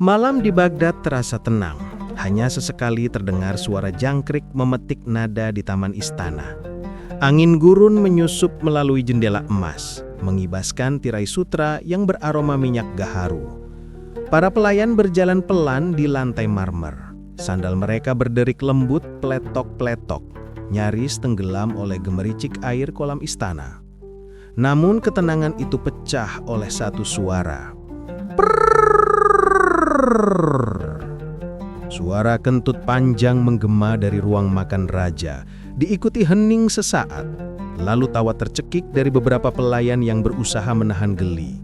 Malam di Baghdad terasa tenang. Hanya sesekali terdengar suara jangkrik memetik nada di taman istana. Angin gurun menyusup melalui jendela emas, mengibaskan tirai sutra yang beraroma minyak gaharu. Para pelayan berjalan pelan di lantai marmer. Sandal mereka berderik lembut, pletok-pletok, nyaris tenggelam oleh gemericik air kolam istana. Namun ketenangan itu pecah oleh satu suara. Suara kentut panjang menggema dari ruang makan raja, diikuti hening sesaat, lalu tawa tercekik dari beberapa pelayan yang berusaha menahan geli.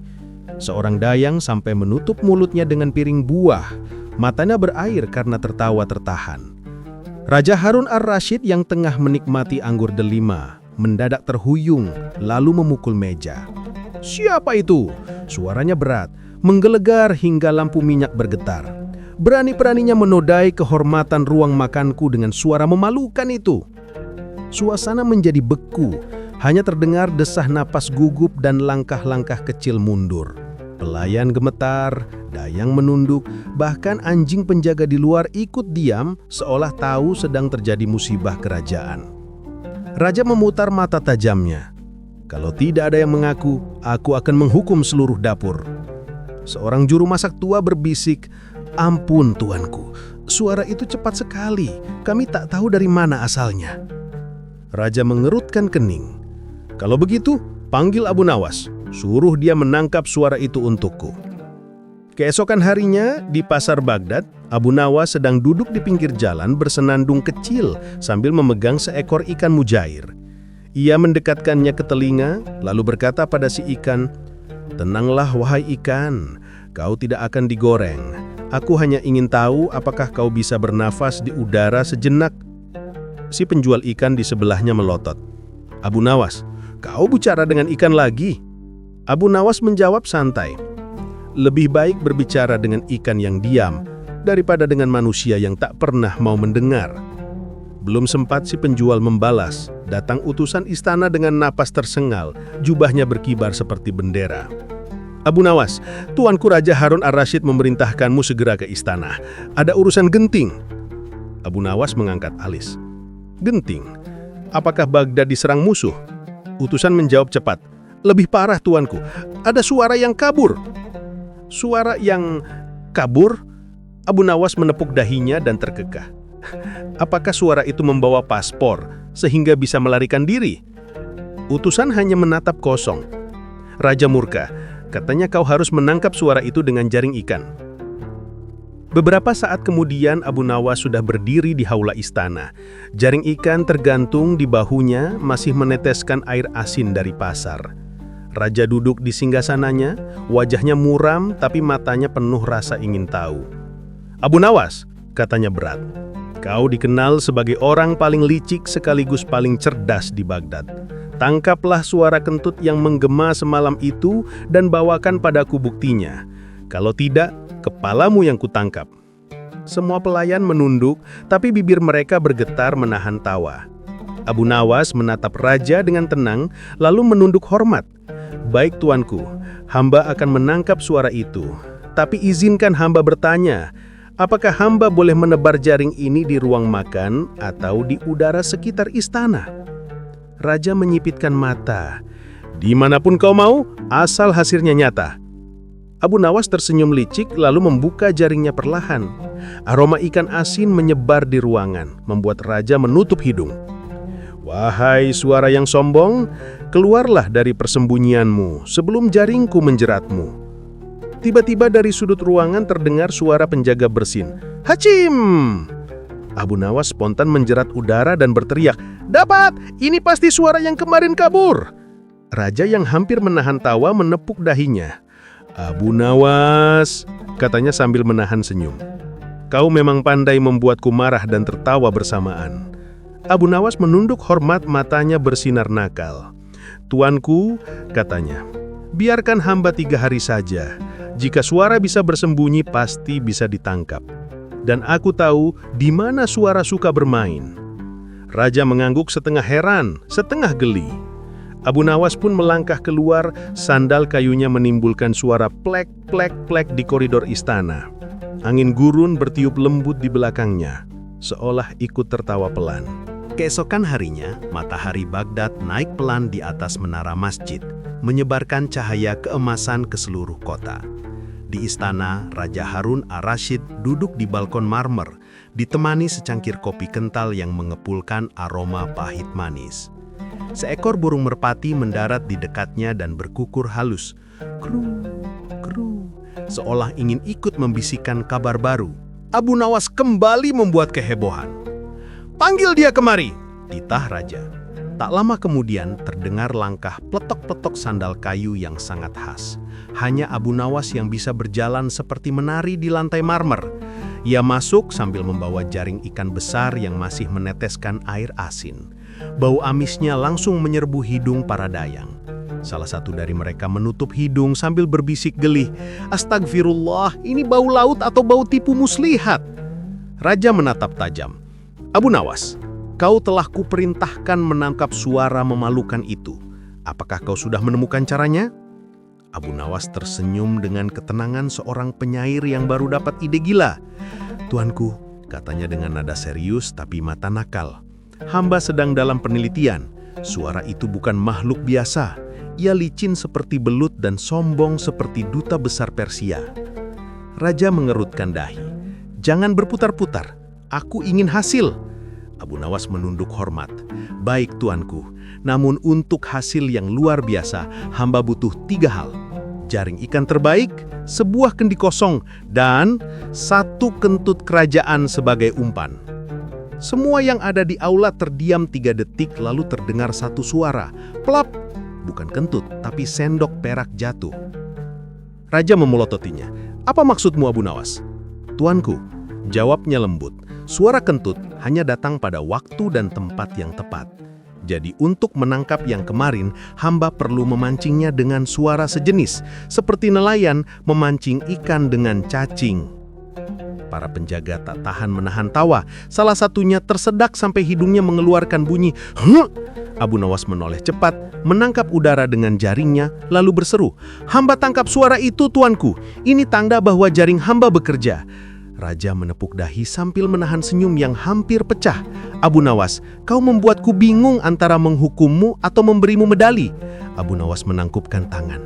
Seorang dayang sampai menutup mulutnya dengan piring buah, matanya berair karena tertawa tertahan. Raja Harun ar-Rasyid yang tengah menikmati anggur delima, mendadak terhuyung, lalu memukul meja. "Siapa itu?" Suaranya berat, menggelegar hingga lampu minyak bergetar. Berani-beraninya menodai kehormatan ruang makanku dengan suara memalukan itu. Suasana menjadi beku, hanya terdengar desah napas gugup dan langkah-langkah kecil mundur. Pelayan gemetar, dayang menunduk, bahkan anjing penjaga di luar ikut diam seolah tahu sedang terjadi musibah kerajaan. Raja memutar mata tajamnya. "Kalau tidak ada yang mengaku, aku akan menghukum seluruh dapur." Seorang juru masak tua berbisik, "Ampun tuanku, suara itu cepat sekali, kami tak tahu dari mana asalnya." Raja mengerutkan kening. "Kalau begitu, panggil Abu Nawas, suruh dia menangkap suara itu untukku." Keesokan harinya, di pasar Baghdad, Abu Nawas sedang duduk di pinggir jalan bersenandung kecil sambil memegang seekor ikan mujair. Ia mendekatkannya ke telinga, lalu berkata pada si ikan, "Tenanglah wahai ikan, kau tidak akan digoreng. Aku hanya ingin tahu apakah kau bisa bernafas di udara sejenak." Si penjual ikan di sebelahnya melotot. "Abu Nawas, kau bicara dengan ikan lagi?" Abu Nawas menjawab santai, "Lebih baik berbicara dengan ikan yang diam daripada dengan manusia yang tak pernah mau mendengar." Belum sempat si penjual membalas, datang utusan istana dengan napas tersengal, jubahnya berkibar seperti bendera. "Abu Nawas, tuanku Raja Harun ar-Rasyid memerintahkanmu segera ke istana. Ada urusan genting." Abu Nawas mengangkat alis. "Genting? Apakah Baghdad diserang musuh?" Utusan menjawab cepat, "Lebih parah tuanku, ada suara yang kabur." "Suara yang kabur?" Abu Nawas menepuk dahinya dan terkekeh. "Apakah suara itu membawa paspor sehingga bisa melarikan diri?" Utusan hanya menatap kosong. Raja murka. Katanya kau harus menangkap suara itu dengan jaring ikan. Beberapa saat kemudian Abu Nawas sudah berdiri di haula istana. Jaring ikan tergantung di bahunya masih meneteskan air asin dari pasar. Raja duduk di singgasananya, wajahnya muram tapi matanya penuh rasa ingin tahu. "Abu Nawas," katanya berat, "kau dikenal sebagai orang paling licik sekaligus paling cerdas di Baghdad. Tangkaplah suara kentut yang menggema semalam itu dan bawakan padaku buktinya. Kalau tidak, kepalamu yang kutangkap." Semua pelayan menunduk, tapi bibir mereka bergetar menahan tawa. Abu Nawas menatap raja dengan tenang, lalu menunduk hormat. "Baik tuanku, hamba akan menangkap suara itu. Tapi izinkan hamba bertanya, apakah hamba boleh menebar jaring ini di ruang makan atau di udara sekitar istana?" Raja menyipitkan mata. "Dimanapun kau mau, asal hasilnya nyata." Abu Nawas tersenyum licik lalu membuka jaringnya perlahan. Aroma ikan asin menyebar di ruangan, membuat raja menutup hidung. "Wahai suara yang sombong, keluarlah dari persembunyianmu sebelum jaringku menjeratmu." Tiba-tiba dari sudut ruangan terdengar suara penjaga bersin. "Hacim!" Abu Nawas spontan menjerat udara dan berteriak, "Dapat! Ini pasti suara yang kemarin kabur!" Raja yang hampir menahan tawa menepuk dahinya. "Abu Nawas," katanya sambil menahan senyum, "kau memang pandai membuatku marah dan tertawa bersamaan." Abu Nawas menunduk hormat, matanya bersinar nakal. "Tuanku," katanya, "biarkan hamba 3 hari saja. Jika suara bisa bersembunyi, pasti bisa ditangkap. Dan aku tahu di mana suara suka bermain." Raja mengangguk setengah heran, setengah geli. Abu Nawas pun melangkah keluar, sandal kayunya menimbulkan suara plek-plek-plek di koridor istana. Angin gurun bertiup lembut di belakangnya, seolah ikut tertawa pelan. Keesokan harinya, matahari Baghdad naik pelan di atas menara masjid, menyebarkan cahaya keemasan ke seluruh kota. Di istana, Raja Harun ar-Rasyid duduk di balkon marmer, ditemani secangkir kopi kental yang mengepulkan aroma pahit manis. Seekor burung merpati mendarat di dekatnya dan berkukur halus, kru, kru, seolah ingin ikut membisikkan kabar baru. Abu Nawas kembali membuat kehebohan. "Panggil dia kemari!" titah raja. Tak lama kemudian terdengar langkah pletok-pletok sandal kayu yang sangat khas. Hanya Abu Nawas yang bisa berjalan seperti menari di lantai marmer. Ia masuk sambil membawa jaring ikan besar yang masih meneteskan air asin. Bau amisnya langsung menyerbu hidung para dayang. Salah satu dari mereka menutup hidung sambil berbisik gelih, "Astagfirullah, ini bau laut atau bau tipu muslihat?" Raja menatap tajam. "Abu Nawas, kau telah kuperintahkan menangkap suara memalukan itu. Apakah kau sudah menemukan caranya?" Abu Nawas tersenyum dengan ketenangan seorang penyair yang baru dapat ide gila. "Tuanku," katanya dengan nada serius tapi mata nakal, "hamba sedang dalam penelitian. Suara itu bukan makhluk biasa. Ia licin seperti belut dan sombong seperti duta besar Persia." Raja mengerutkan dahi. "Jangan berputar-putar. Aku ingin hasil." Abu Nawas menunduk hormat. "Baik tuanku, namun untuk hasil yang luar biasa, hamba butuh 3 hal. Jaring ikan terbaik, sebuah kendi kosong, dan 1 kentut kerajaan sebagai umpan." Semua yang ada di aula terdiam 3 detik lalu terdengar satu suara. Plap! Bukan kentut, tapi sendok perak jatuh. Raja memelototinya. "Apa maksudmu, Abu Nawas?" "Tuanku," jawabnya lembut, "suara kentut hanya datang pada waktu dan tempat yang tepat. Jadi untuk menangkap yang kemarin, hamba perlu memancingnya dengan suara sejenis, seperti nelayan memancing ikan dengan cacing." Para penjaga tak tahan menahan tawa. Salah satunya tersedak sampai hidungnya mengeluarkan bunyi "Huh!" Abu Nawas menoleh cepat, menangkap udara dengan jaringnya, lalu berseru, "Hamba tangkap suara itu, tuanku. Ini tanda bahwa jaring hamba bekerja." Raja menepuk dahi sambil menahan senyum yang hampir pecah. "Abu Nawas, kau membuatku bingung antara menghukummu atau memberimu medali." Abu Nawas menangkupkan tangan.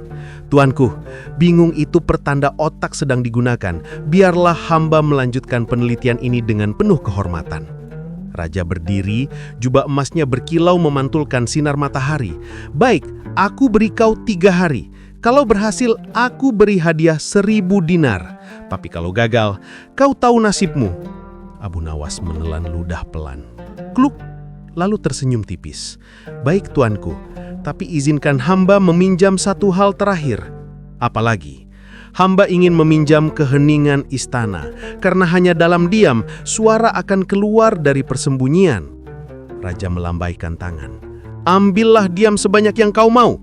"Tuanku, bingung itu pertanda otak sedang digunakan. Biarlah hamba melanjutkan penelitian ini dengan penuh kehormatan." Raja berdiri, jubah emasnya berkilau memantulkan sinar matahari. "Baik, aku beri kau 3 hari. Kalau berhasil, aku beri hadiah 1000 dinar. Tapi kalau gagal, kau tahu nasibmu." Abu Nawas menelan ludah pelan. Kluk, lalu tersenyum tipis. "Baik tuanku, tapi izinkan hamba meminjam 1 hal terakhir." "Apalagi?" "Hamba ingin meminjam keheningan istana, karena hanya dalam diam suara akan keluar dari persembunyian." Raja melambaikan tangan. "Ambillah diam sebanyak yang kau mau."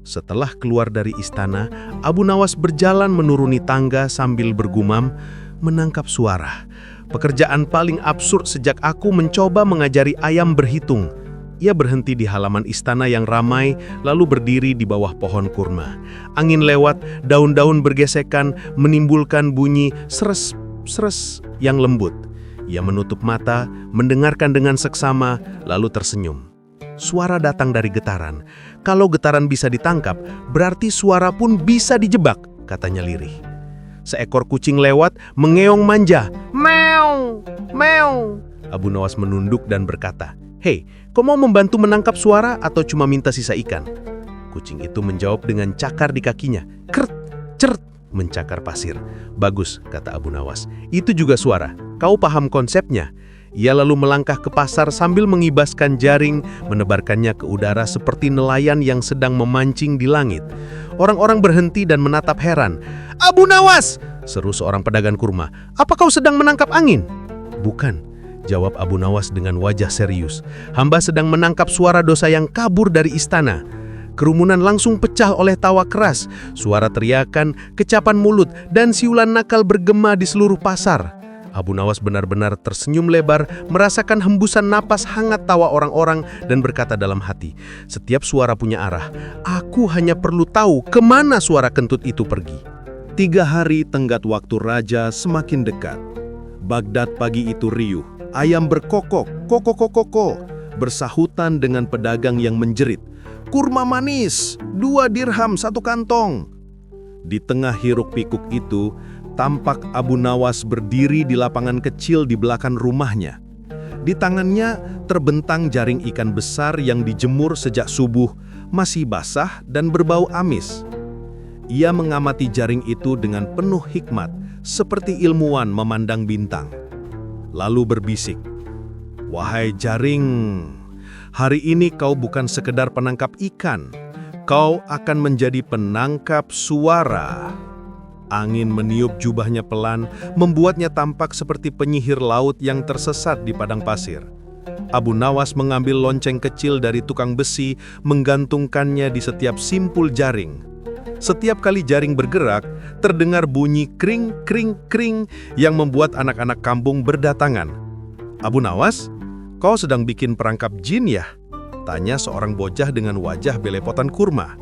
Setelah keluar dari istana, Abu Nawas berjalan menuruni tangga sambil bergumam, "Menangkap suara. Pekerjaan paling absurd sejak aku mencoba mengajari ayam berhitung." Ia berhenti di halaman istana yang ramai, lalu berdiri di bawah pohon kurma. Angin lewat, daun-daun bergesekan, menimbulkan bunyi seres-seres yang lembut. Ia menutup mata, mendengarkan dengan seksama, lalu tersenyum. Suara datang dari getaran. "Kalau getaran bisa ditangkap, berarti suara pun bisa dijebak," katanya lirih. Seekor kucing lewat, mengeong manja. "Meow, meow." Abu Nawas menunduk dan berkata, "Hei, kau mau membantu menangkap suara atau cuma minta sisa ikan?" Kucing itu menjawab dengan cakar di kakinya. "Kert, cert," mencakar pasir. "Bagus," kata Abu Nawas. "Itu juga suara. Kau paham konsepnya." Ia lalu melangkah ke pasar sambil mengibaskan jaring, menebarkannya ke udara seperti nelayan yang sedang memancing di langit. Orang-orang berhenti dan menatap heran. "Abu Nawas!" seru seorang pedagang kurma. "Apa kau sedang menangkap angin?" "Bukan," jawab Abu Nawas dengan wajah serius. "Hamba sedang menangkap suara dosa yang kabur dari istana." Kerumunan langsung pecah oleh tawa keras, suara teriakan, kecapan mulut, dan siulan nakal bergema di seluruh pasar. Abu Nawas benar-benar tersenyum lebar, merasakan hembusan napas hangat tawa orang-orang, dan berkata dalam hati, "Setiap suara punya arah. Aku hanya perlu tahu kemana suara kentut itu pergi." 3 hari tenggat waktu raja semakin dekat. Baghdad pagi itu riuh. Ayam berkokok, koko, bersahutan dengan pedagang yang menjerit. Kurma manis, 2 dirham 1 kantong. Di tengah hiruk pikuk itu, tampak Abu Nawas berdiri di lapangan kecil di belakang rumahnya. Di tangannya terbentang jaring ikan besar yang dijemur sejak subuh, masih basah dan berbau amis. Ia mengamati jaring itu dengan penuh hikmat, seperti ilmuwan memandang bintang. Lalu berbisik, "Wahai jaring, hari ini kau bukan sekedar penangkap ikan, kau akan menjadi penangkap suara." Angin meniup jubahnya pelan, membuatnya tampak seperti penyihir laut yang tersesat di padang pasir. Abu Nawas mengambil lonceng kecil dari tukang besi, menggantungkannya di setiap simpul jaring. Setiap kali jaring bergerak, terdengar bunyi kring, kring, kring yang membuat anak-anak kampung berdatangan. "Abu Nawas, kau sedang bikin perangkap jin ya?" tanya seorang bocah dengan wajah belepotan kurma.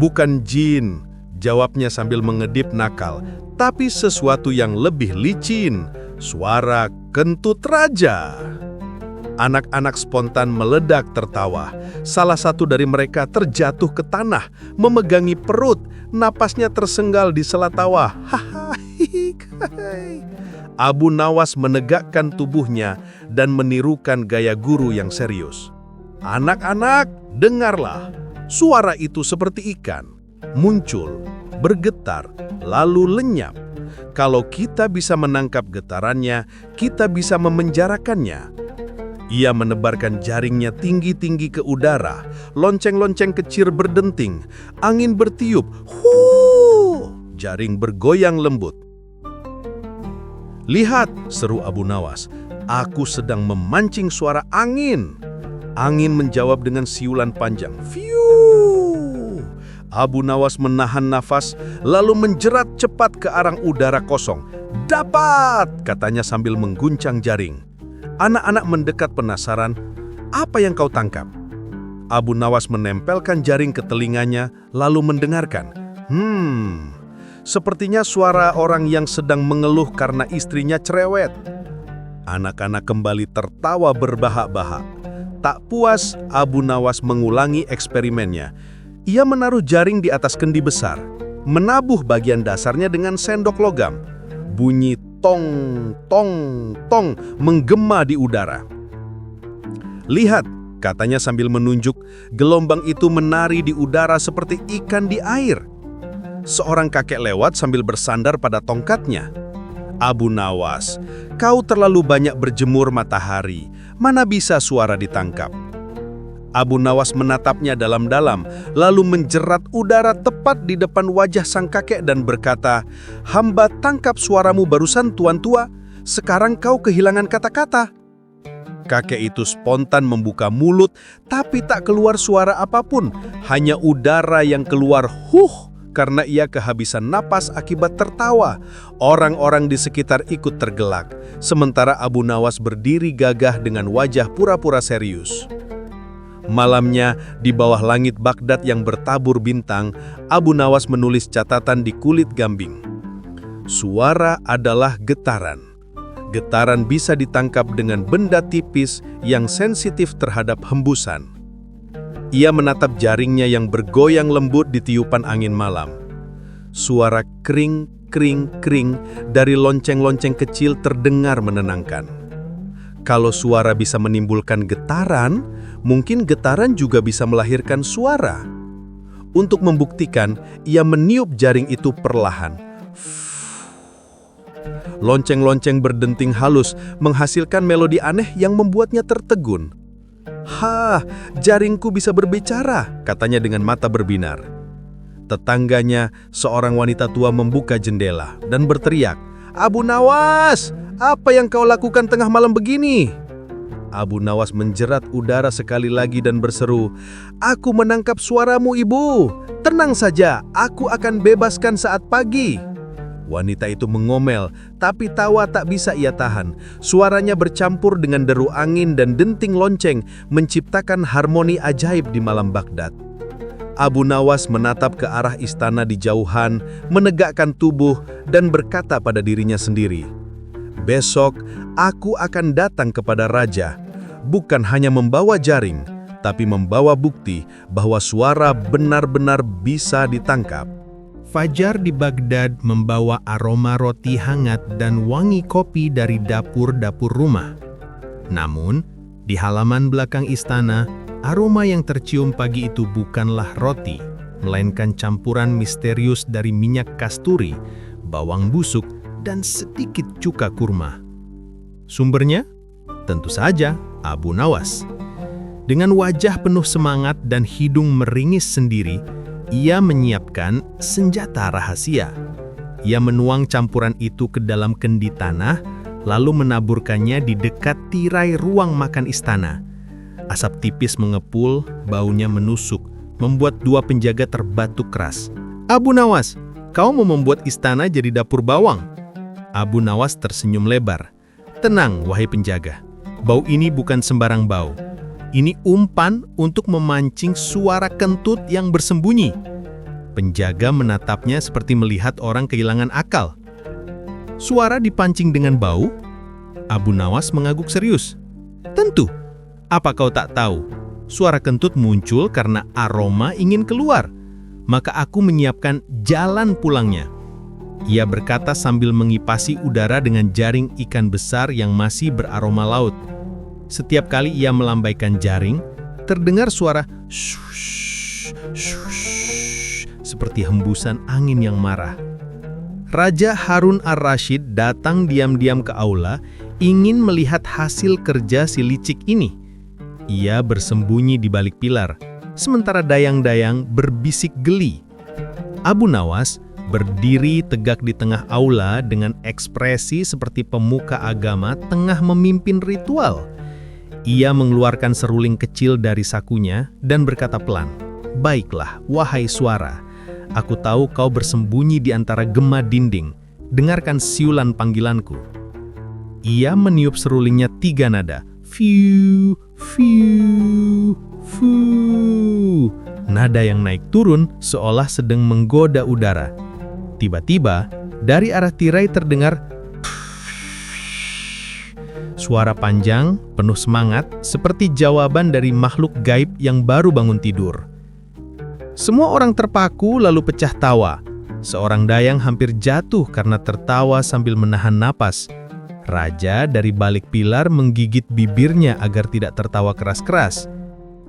"Bukan jin," jawabnya sambil mengedip nakal, "tapi sesuatu yang lebih licin, suara kentut raja." Anak-anak spontan meledak tertawa. Salah satu dari mereka terjatuh ke tanah, memegangi perut, napasnya tersenggal di sela tawa. Abu Nawas menegakkan tubuhnya dan menirukan gaya guru yang serius. "Anak-anak, dengarlah. Suara itu seperti ikan. Muncul, bergetar, lalu lenyap. Kalau kita bisa menangkap getarannya, kita bisa memenjarakannya." Ia menebarkan jaringnya tinggi-tinggi ke udara. Lonceng-lonceng kecil berdenting, angin bertiup. Huu! Jaring bergoyang lembut. "Lihat," seru Abu Nawas, "aku sedang memancing suara angin." Angin menjawab dengan siulan panjang. Fiu! Abu Nawas menahan nafas, lalu menjerat cepat ke arang udara kosong. "Dapat!" katanya sambil mengguncang jaring. Anak-anak mendekat penasaran. "Apa yang kau tangkap?" Abu Nawas menempelkan jaring ke telinganya, lalu mendengarkan. Sepertinya suara orang yang sedang mengeluh karena istrinya cerewet." Anak-anak kembali tertawa berbahak-bahak. Tak puas, Abu Nawas mengulangi eksperimennya. Ia menaruh jaring di atas kendi besar, menabuh bagian dasarnya dengan sendok logam. Bunyi tong, tong, tong menggema di udara. "Lihat," katanya sambil menunjuk, "gelombang itu menari di udara seperti ikan di air." Seorang kakek lewat sambil bersandar pada tongkatnya. "Abu Nawas, kau terlalu banyak berjemur matahari. Mana bisa suara ditangkap?" Abu Nawas menatapnya dalam-dalam, lalu menjerat udara tepat di depan wajah sang kakek dan berkata, "Hamba tangkap suaramu barusan, tuan tua. Sekarang kau kehilangan kata-kata." Kakek itu spontan membuka mulut, tapi tak keluar suara apapun. Hanya udara yang keluar karena ia kehabisan napas akibat tertawa. Orang-orang di sekitar ikut tergelak, sementara Abu Nawas berdiri gagah dengan wajah pura-pura serius. Malamnya, di bawah langit Baghdad yang bertabur bintang, Abu Nawas menulis catatan di kulit gambing. Suara adalah getaran. Getaran bisa ditangkap dengan benda tipis yang sensitif terhadap hembusan. Ia menatap jaringnya yang bergoyang lembut di tiupan angin malam. Suara kring, kring, kring dari lonceng-lonceng kecil terdengar menenangkan. Kalau suara bisa menimbulkan getaran, mungkin getaran juga bisa melahirkan suara. Untuk membuktikan, ia meniup jaring itu perlahan. Lonceng-lonceng berdenting halus, menghasilkan melodi aneh yang membuatnya tertegun. Jaringku bisa berbicara," katanya dengan mata berbinar. Tetangganya, seorang wanita tua membuka jendela dan berteriak, "Abu Nawas! Apa yang kau lakukan tengah malam begini?" Abu Nawas menjerat udara sekali lagi dan berseru, "Aku menangkap suaramu, Ibu. Tenang saja, aku akan bebaskan saat pagi." Wanita itu mengomel, tapi tawa tak bisa ia tahan. Suaranya bercampur dengan deru angin dan denting lonceng, menciptakan harmoni ajaib di malam Baghdad. Abu Nawas menatap ke arah istana di jauhan, menegakkan tubuh dan berkata pada dirinya sendiri, "Besok aku akan datang kepada raja, bukan hanya membawa jaring, tapi membawa bukti bahwa suara benar-benar bisa ditangkap." Fajar di Baghdad membawa aroma roti hangat dan wangi kopi dari dapur-dapur rumah. Namun, di halaman belakang istana, aroma yang tercium pagi itu bukanlah roti, melainkan campuran misterius dari minyak kasturi, bawang busuk, dan sedikit cuka kurma. Sumbernya? Tentu saja Abu Nawas. Dengan wajah penuh semangat dan hidung meringis sendiri, ia menyiapkan senjata rahasia. Ia menuang campuran itu ke dalam kendi tanah, lalu menaburkannya di dekat tirai ruang makan istana. Asap tipis mengepul, baunya menusuk, membuat dua penjaga terbatuk keras. "Abu Nawas, kau mau membuat istana jadi dapur bawang?" Abu Nawas tersenyum lebar. "Tenang, wahai penjaga. Bau ini bukan sembarang bau. Ini umpan untuk memancing suara kentut yang bersembunyi." Penjaga menatapnya seperti melihat orang kehilangan akal. "Suara dipancing dengan bau?" Abu Nawas mengangguk serius. "Tentu. Apa kau tak tahu? Suara kentut muncul karena aroma ingin keluar. Maka aku menyiapkan jalan pulangnya." Ia berkata sambil mengipasi udara dengan jaring ikan besar yang masih beraroma laut. Setiap kali ia melambaikan jaring, terdengar suara shush, shush, seperti hembusan angin yang marah. Raja Harun ar-Rasyid datang diam-diam ke aula, ingin melihat hasil kerja si licik ini. Ia bersembunyi di balik pilar, sementara dayang-dayang berbisik geli. Abu Nawas berdiri tegak di tengah aula dengan ekspresi seperti pemuka agama tengah memimpin ritual. Ia mengeluarkan seruling kecil dari sakunya dan berkata pelan, "Baiklah, wahai suara. Aku tahu kau bersembunyi di antara gema dinding. Dengarkan siulan panggilanku." Ia meniup serulingnya 3 nada. Fiu, fiu, fiu. Nada yang naik turun seolah sedang menggoda udara. Tiba-tiba, dari arah tirai terdengar suara panjang, penuh semangat, seperti jawaban dari makhluk gaib yang baru bangun tidur. Semua orang terpaku lalu pecah tawa. Seorang dayang hampir jatuh karena tertawa sambil menahan napas. Raja dari balik pilar menggigit bibirnya agar tidak tertawa keras-keras.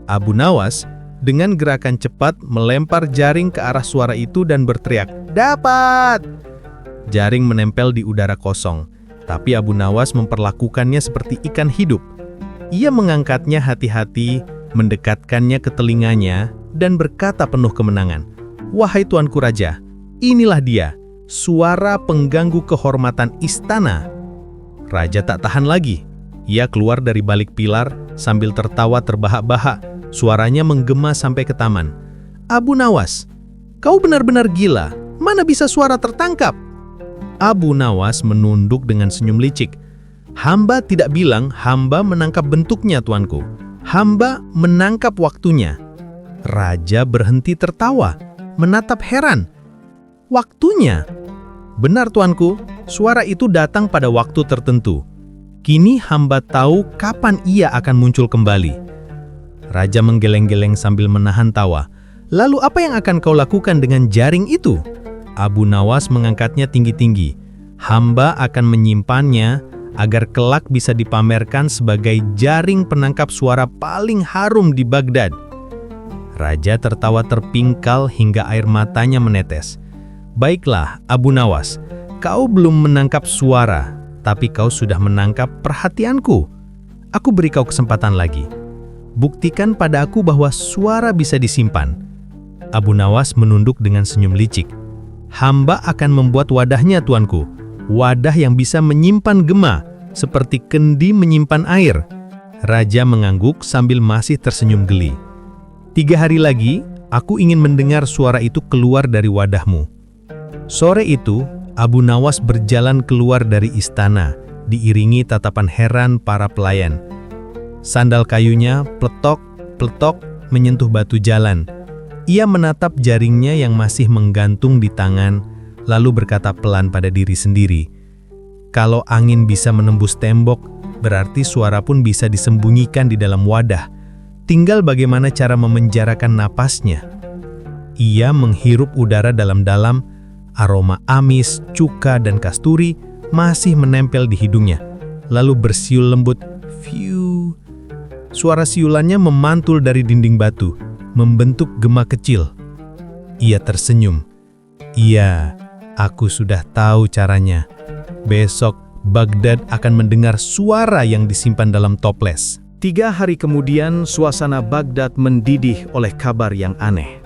Abu Nawas dengan gerakan cepat melempar jaring ke arah suara itu dan berteriak, "Dapat!" Jaring menempel di udara kosong, tapi Abu Nawas memperlakukannya seperti ikan hidup. Ia mengangkatnya hati-hati, mendekatkannya ke telinganya, dan berkata penuh kemenangan, "Wahai tuanku raja, inilah dia, suara pengganggu kehormatan istana." Raja tak tahan lagi. Ia keluar dari balik pilar sambil tertawa terbahak-bahak. Suaranya menggema sampai ke taman. "Abu Nawas, kau benar-benar gila. Mana bisa suara tertangkap?" Abu Nawas menunduk dengan senyum licik. "Hamba tidak bilang hamba menangkap bentuknya, tuanku. Hamba menangkap waktunya." Raja berhenti tertawa, menatap heran. "Waktunya?" "Benar, tuanku. Suara itu datang pada waktu tertentu. Kini hamba tahu kapan ia akan muncul kembali." Raja menggeleng-geleng sambil menahan tawa. "Lalu apa yang akan kau lakukan dengan jaring itu?" Abu Nawas mengangkatnya tinggi-tinggi. "Hamba akan menyimpannya agar kelak bisa dipamerkan sebagai jaring penangkap suara paling harum di Baghdad." Raja tertawa terpingkal hingga air matanya menetes. "Baiklah, Abu Nawas, kau belum menangkap suara, tapi kau sudah menangkap perhatianku. Aku beri kau kesempatan lagi. Buktikan pada aku bahwa suara bisa disimpan." Abu Nawas menunduk dengan senyum licik. "Hamba akan membuat wadahnya, tuanku. Wadah yang bisa menyimpan gema, seperti kendi menyimpan air." Raja mengangguk sambil masih tersenyum geli. "3 hari lagi, aku ingin mendengar suara itu keluar dari wadahmu." Sore itu, Abu Nawas berjalan keluar dari istana, diiringi tatapan heran para pelayan. Sandal kayunya pletok-pletok menyentuh batu jalan. Ia menatap jaringnya yang masih menggantung di tangan, lalu berkata pelan pada diri sendiri, "Kalau angin bisa menembus tembok, berarti suara pun bisa disembunyikan di dalam wadah. Tinggal bagaimana cara memenjarakan napasnya." Ia menghirup udara dalam-dalam, aroma amis, cuka, dan kasturi masih menempel di hidungnya. Lalu bersiul lembut, "Fiu." Suara siulannya memantul dari dinding batu, membentuk gema kecil. Ia tersenyum. "Iya, aku sudah tahu caranya. Besok Baghdad akan mendengar suara yang disimpan dalam toples." 3 hari kemudian, suasana Baghdad mendidih oleh kabar yang aneh.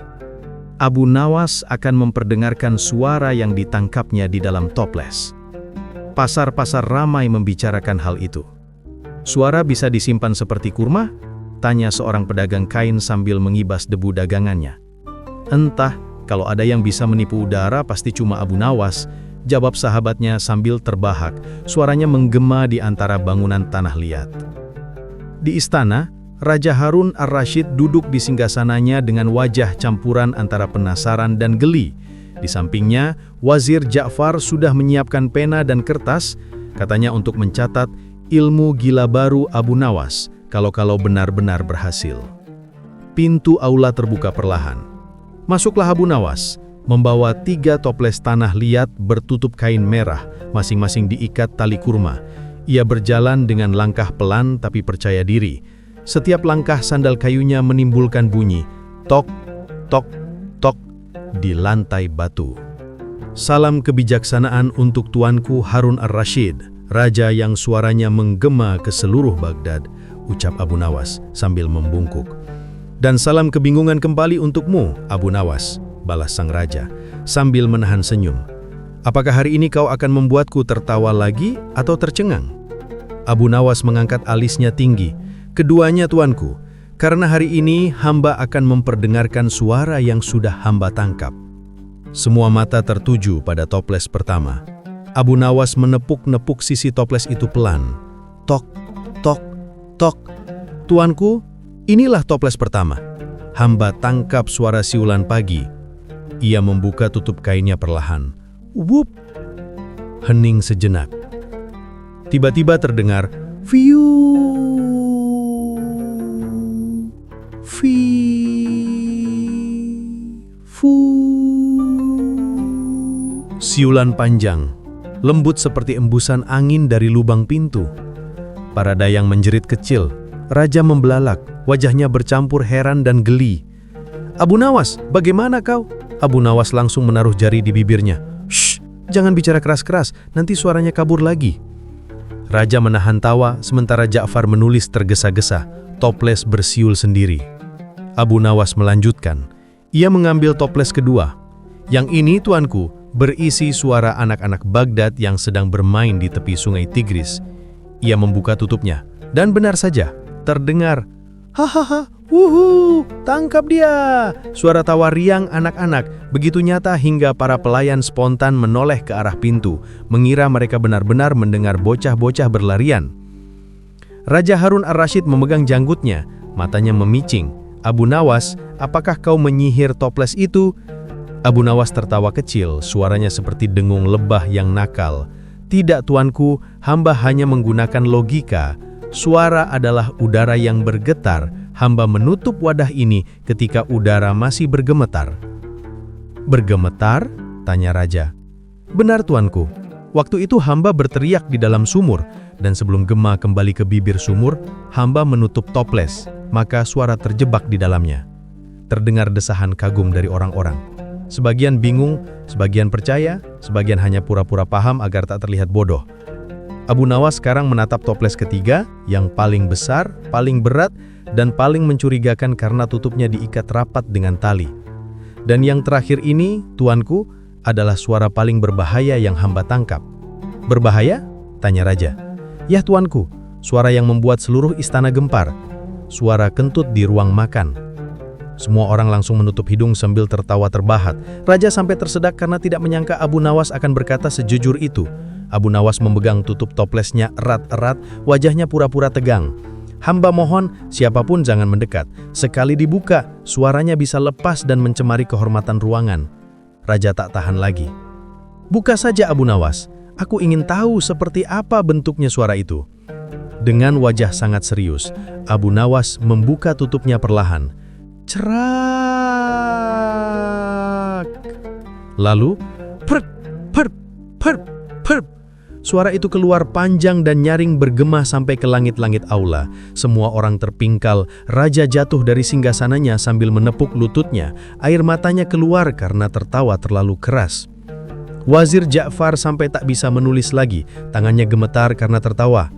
Abu Nawas akan memperdengarkan suara yang ditangkapnya di dalam toples. Pasar-pasar ramai membicarakan hal itu. "Suara bisa disimpan seperti kurma?" tanya seorang pedagang kain sambil mengibas debu dagangannya. "Entah, kalau ada yang bisa menipu udara pasti cuma Abu Nawas," jawab sahabatnya sambil terbahak. Suaranya menggema di antara bangunan tanah liat. Di istana, Raja Harun ar-Rasyid duduk di singgasananya dengan wajah campuran antara penasaran dan geli. Di sampingnya, Wazir Ja'far sudah menyiapkan pena dan kertas, katanya untuk mencatat ilmu gila baru Abu Nawas, kalau benar-benar berhasil. Pintu aula terbuka perlahan. Masuklah Abu Nawas, membawa 3 toples tanah liat bertutup kain merah, masing-masing diikat tali kurma. Ia berjalan dengan langkah pelan tapi percaya diri. Setiap langkah sandal kayunya menimbulkan bunyi, tok, tok, tok, di lantai batu. "Salam kebijaksanaan untuk tuanku Harun ar-Rasyid, raja yang suaranya menggema ke seluruh Baghdad," ucap Abu Nawas sambil membungkuk. "Dan salam kebingungan kembali untukmu, Abu Nawas," balas sang raja, sambil menahan senyum. "Apakah hari ini kau akan membuatku tertawa lagi atau tercengang?" Abu Nawas mengangkat alisnya tinggi. "Keduanya tuanku, karena hari ini hamba akan memperdengarkan suara yang sudah hamba tangkap." Semua mata tertuju pada toples pertama. Abu Nawas menepuk-nepuk sisi toples itu pelan. "Tok, tok, tok. Tuanku, inilah toples pertama. Hamba tangkap suara siulan pagi." Ia membuka tutup kainnya perlahan. Wup! Hening sejenak. Tiba-tiba terdengar fiu, fi, fu. Siulan panjang, lembut seperti embusan angin dari lubang pintu. Para dayang menjerit kecil. Raja membelalak, wajahnya bercampur heran dan geli. "Abu Nawas, bagaimana kau?" Abu Nawas langsung menaruh jari di bibirnya. "Shh, jangan bicara keras-keras, nanti suaranya kabur lagi." Raja menahan tawa, sementara Ja'far menulis tergesa-gesa. Toples bersiul sendiri. Abu Nawas melanjutkan. Ia mengambil toples kedua. "Yang ini, tuanku, berisi suara anak-anak Baghdad yang sedang bermain di tepi sungai Tigris." Ia membuka tutupnya, dan benar saja, terdengar, "Hahaha, wuhu, tangkap dia!" Suara tawa riang anak-anak begitu nyata hingga para pelayan spontan menoleh ke arah pintu, mengira mereka benar-benar mendengar bocah-bocah berlarian. Raja Harun ar-Rasyid memegang janggutnya, matanya memicing. "Abu Nawas, apakah kau menyihir toples itu?" Abu Nawas tertawa kecil, suaranya seperti dengung lebah yang nakal. "Tidak, tuanku, hamba hanya menggunakan logika. Suara adalah udara yang bergetar. Hamba menutup wadah ini ketika udara masih bergemetar." "Bergemetar?" tanya raja. "Benar, tuanku. Waktu itu hamba berteriak di dalam sumur, dan sebelum gema kembali ke bibir sumur, hamba menutup toples, maka suara terjebak di dalamnya." Terdengar desahan kagum dari orang-orang. Sebagian bingung, sebagian percaya, sebagian hanya pura-pura paham agar tak terlihat bodoh. Abu Nawas sekarang menatap toples ketiga, yang paling besar, paling berat, dan paling mencurigakan karena tutupnya diikat rapat dengan tali. "Dan yang terakhir ini, tuanku, adalah suara paling berbahaya yang hamba tangkap." "Berbahaya?" tanya raja. "Ya, tuanku, suara yang membuat seluruh istana gempar. Suara kentut di ruang makan." Semua orang langsung menutup hidung sambil tertawa terbahak. Raja sampai tersedak karena tidak menyangka Abu Nawas akan berkata sejujur itu. Abu Nawas memegang tutup toplesnya erat-erat, wajahnya pura-pura tegang. Hamba mohon, siapapun jangan mendekat. Sekali dibuka, suaranya bisa lepas dan mencemari kehormatan ruangan. Raja tak tahan lagi. Buka saja Abu Nawas. Aku ingin tahu seperti apa bentuknya suara itu. Dengan wajah sangat serius, Abu Nawas membuka tutupnya perlahan. Cerak. Lalu, perp, perp, perp, perp. Suara itu keluar panjang dan nyaring bergema sampai ke langit-langit aula. Semua orang terpingkal, raja jatuh dari singgasananya sambil menepuk lututnya. Air matanya keluar karena tertawa terlalu keras. Wazir Ja'far sampai tak bisa menulis lagi, tangannya gemetar karena tertawa.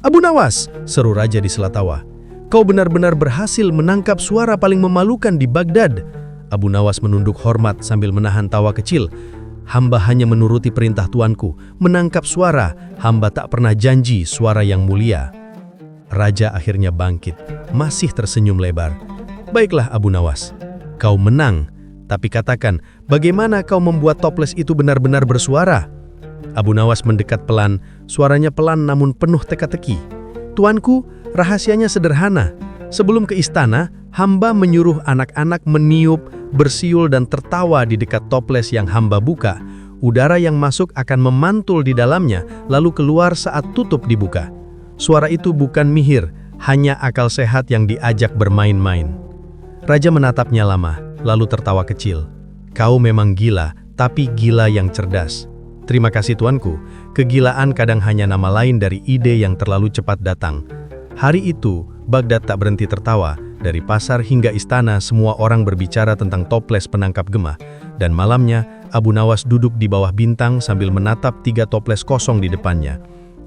Abu Nawas, seru raja di sela tawa. Kau benar-benar berhasil menangkap suara paling memalukan di Baghdad. Abu Nawas menunduk hormat sambil menahan tawa kecil. Hamba hanya menuruti perintah tuanku, menangkap suara. Hamba tak pernah janji suara yang mulia. Raja akhirnya bangkit, masih tersenyum lebar. Baiklah Abu Nawas, kau menang. Tapi katakan, bagaimana kau membuat toples itu benar-benar bersuara? Abu Nawas mendekat pelan, suaranya pelan namun penuh teka-teki. Tuanku, rahasianya sederhana. Sebelum ke istana, hamba menyuruh anak-anak meniup, bersiul dan tertawa di dekat toples yang hamba buka. Udara yang masuk akan memantul di dalamnya, lalu keluar saat tutup dibuka. Suara itu bukan mihir, hanya akal sehat yang diajak bermain-main. Raja menatapnya lama, lalu tertawa kecil. Kau memang gila, tapi gila yang cerdas. Terima kasih tuanku, kegilaan kadang hanya nama lain dari ide yang terlalu cepat datang. Hari itu, Baghdad tak berhenti tertawa. Dari pasar hingga istana, semua orang berbicara tentang toples penangkap gema. Dan malamnya, Abu Nawas duduk di bawah bintang sambil menatap 3 toples kosong di depannya.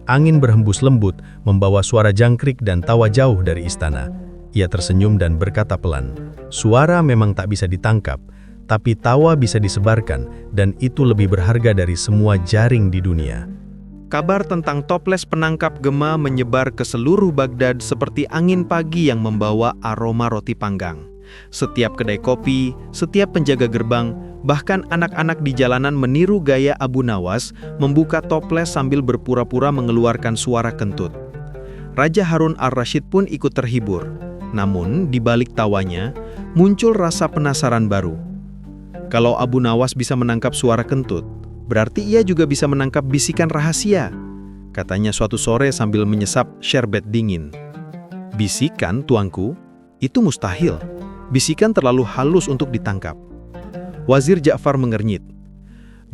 Angin berhembus lembut, membawa suara jangkrik dan tawa jauh dari istana. Ia tersenyum dan berkata pelan, suara memang tak bisa ditangkap, tapi tawa bisa disebarkan, dan itu lebih berharga dari semua jaring di dunia. Kabar tentang toples penangkap gema menyebar ke seluruh Baghdad seperti angin pagi yang membawa aroma roti panggang. Setiap kedai kopi, setiap penjaga gerbang, bahkan anak-anak di jalanan meniru gaya Abu Nawas membuka toples sambil berpura-pura mengeluarkan suara kentut. Raja Harun al-Rashid pun ikut terhibur. Namun, di balik tawanya, muncul rasa penasaran baru. Kalau Abu Nawas bisa menangkap suara kentut, berarti ia juga bisa menangkap bisikan rahasia, katanya suatu sore sambil menyesap syarbet dingin. Bisikan, tuanku? Itu mustahil. Bisikan terlalu halus untuk ditangkap. Wazir Ja'far mengernyit.